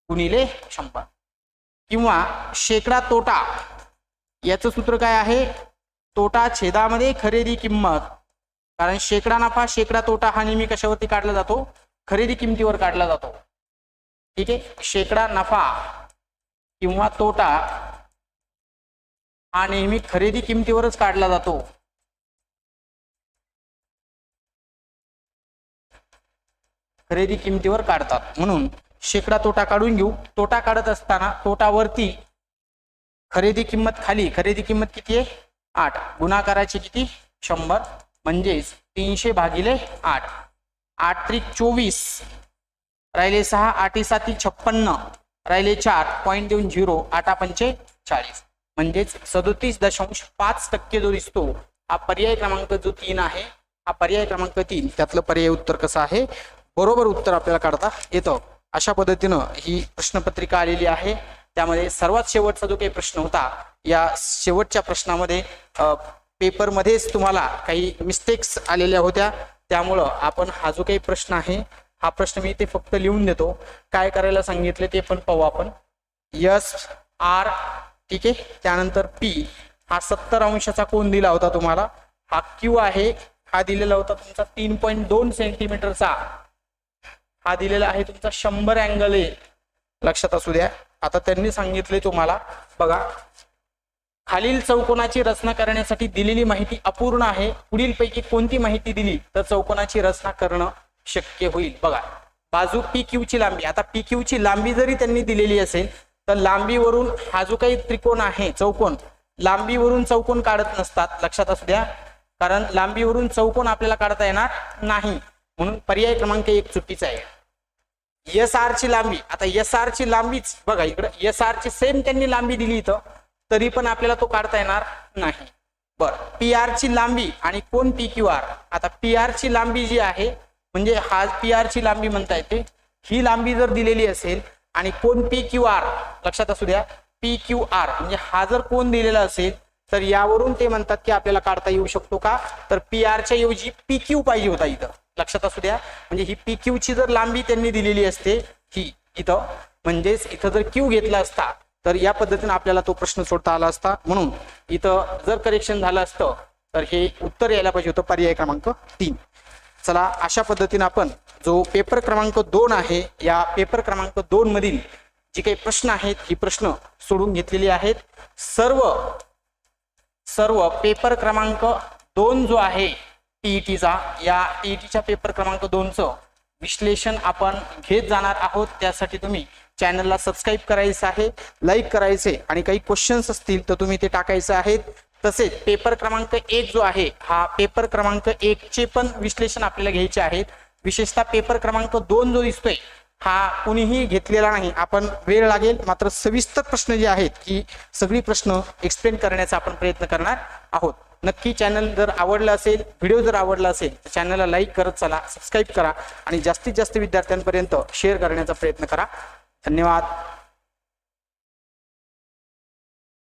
गुणिले 100. किंवा शेकडा तोटा, याचं सूत्र काय आहे तोटा छेदामध्ये खरेदी किंमत. कारण शेकडा नफा शेकडा तोटा हा नेहमी कशावरती काढला जातो खरेदी किंमतीवर काढला जातो. ठीक आहे. शेकडा नफा किंवा तोटा हा नेहमी खरेदी किंमतीवरच काढला जातो. खरेदी किंमतीवर काढतात. म्हणून शेकडा तोटा काढून घेऊ. तोटा काढत असताना तोटावरती खरेदी किंमत खाली, खरेदी किंमत किती आहे 8, गुणाकाराची किती 100, म्हणजेच 300/8. 8 त्रिक 24 राहिले 6, 8 7 56. राहिले 4 पॉईंट देऊन 0 8×45 म्हणजेच 37.5% जो दिसतो हा पर्याय क्रमांक जो 3 आहे हा पर्याय क्रमांक 3 त्यातलं पर्याय उत्तर कसं आहे बरोबर उत्तर आपल्याला काढता येतं। अशा पद्धतीनं ही प्रश्नपत्रिका आलेली आहे। त्यामध्ये सर्वात शेवटचा जो काही प्रश्न होता या शेवटच्या प्रश्नामध्ये पेपरमध्येच तुम्हाला काही मिस्टेक्स आलेल्या होत्या, त्यामुळं आपण हा जो काही प्रश्न आहे हा प्रश्न मी इथे फक्त लिहून देतो। काय करायला सांगितले ते पण पाहू आपण। एस आर ठीक आहे, त्यानंतर पी हा 70 अंशाचा कोन दिला होता तुम्हाला, हा क्यू आहे हा दिलेला होता तुमचा 3.2 सेंटीमीटरचा, हा दिलेला आहे तुमचा 100 अँगल आहे, लक्षात असू द्या। आता त्यांनी सांगितले तुम्हाला बघा, खालील चौकोनाची रचना करण्यासाठी दिलेली माहिती अपूर्ण आहे, पुढील पैकी कोणती माहिती दिली तर चौकोनाची रचना करणं शक्य होईल। बघा बाजू पी क्यू ची लांबी, आता पी क्यू ची लांबी जरी त्यांनी दिलेली असेल तर लांबीवरून हा जो काही त्रिकोण आहे चौकोन, लांबीवरून चौकोन काढत नसतात, लक्षात असू द्या, कारण लांबीवरून चौकोन आपल्याला काढता येणार नाही, म्हणून पर्याय क्रमांक 1 चुकीचा आहे। एस आर ची लांबी, आता एस आर ची लांबीच बघा इकडे एस आर ची सेम त्यांनी लांबी दिली इथं, तरी पण आपल्याला तो काढता येणार नाही। बर पी आर ची लांबी आणि कोण पी क्यू आर, आता पी आर ची लांबी जी आहे म्हणजे हा पी आर ची लांबी म्हणता येते, ही लांबी जर दिलेली असेल आणि कोण पी क्यू आर, लक्षात असू द्या पी क्यू आर म्हणजे हा जर कोण दिलेला असेल तर यावरून ते म्हणतात की आपल्याला काढता येऊ शकतो का, तर पी आर च्या ऐवजी पी क्यू पाहिजे होता इथं, लक्षात असू द्या। म्हणजे ही पी क्यू ची जर लांबी त्यांनी दिलेली असते ही इथं, म्हणजेच इथं जर क्यू घेतला असता तर या पद्धतीने आपल्याला तो प्रश्न सोडता आला असता, म्हणून इथं जर करेक्शन झालं असतं तर हे उत्तर यायला पाहिजे होतं पर्याय क्रमांक 3। चला अशा पद्धतीने आपण जो पेपर क्रमांक 2 आहे या पेपर क्रमांक 2 मधील जी काही प्रश्न आहेत ही प्रश्न सोडून घेतलेली आहेत। सर्व पेपर क्रमांक 2 जो आहे टीईटीचा, या टीईटीच्या पेपर क्रमांक 2चं विश्लेषण आपण घेत जाणार आहोत। त्यासाठी तुम्ही चॅनलला सबस्क्राईब करायचं आहे, लाईक करायचे आणि काही क्वेश्चन्स असतील तर तुम्ही ते टाकायचे आहेत। तसेच पेपर क्रमांक 1 जो आहे हा पेपर क्रमांक 1 चे पण विश्लेषण आपल्याला घ्यायचे आहेत। विशेषतः पेपर क्रमांक 2 जो दिसतोय हा कुणीही घेतलेला नाही, आपण वेळ लागेल मात्र सविस्तर प्रश्न जे आहेत ही सगळी प्रश्न एक्सप्लेन करण्याचा आपण प्रयत्न करणार आहोत। नक्की चॅनल जर आवडला असेल, व्हिडिओ जर आवडला असेल तर चॅनलला लाईक करत चला, सबस्क्राईब करा आणि जास्तीत जास्त विद्यार्थ्यांपर्यंत शेअर करण्याचा प्रयत्न करा। धन्यवाद।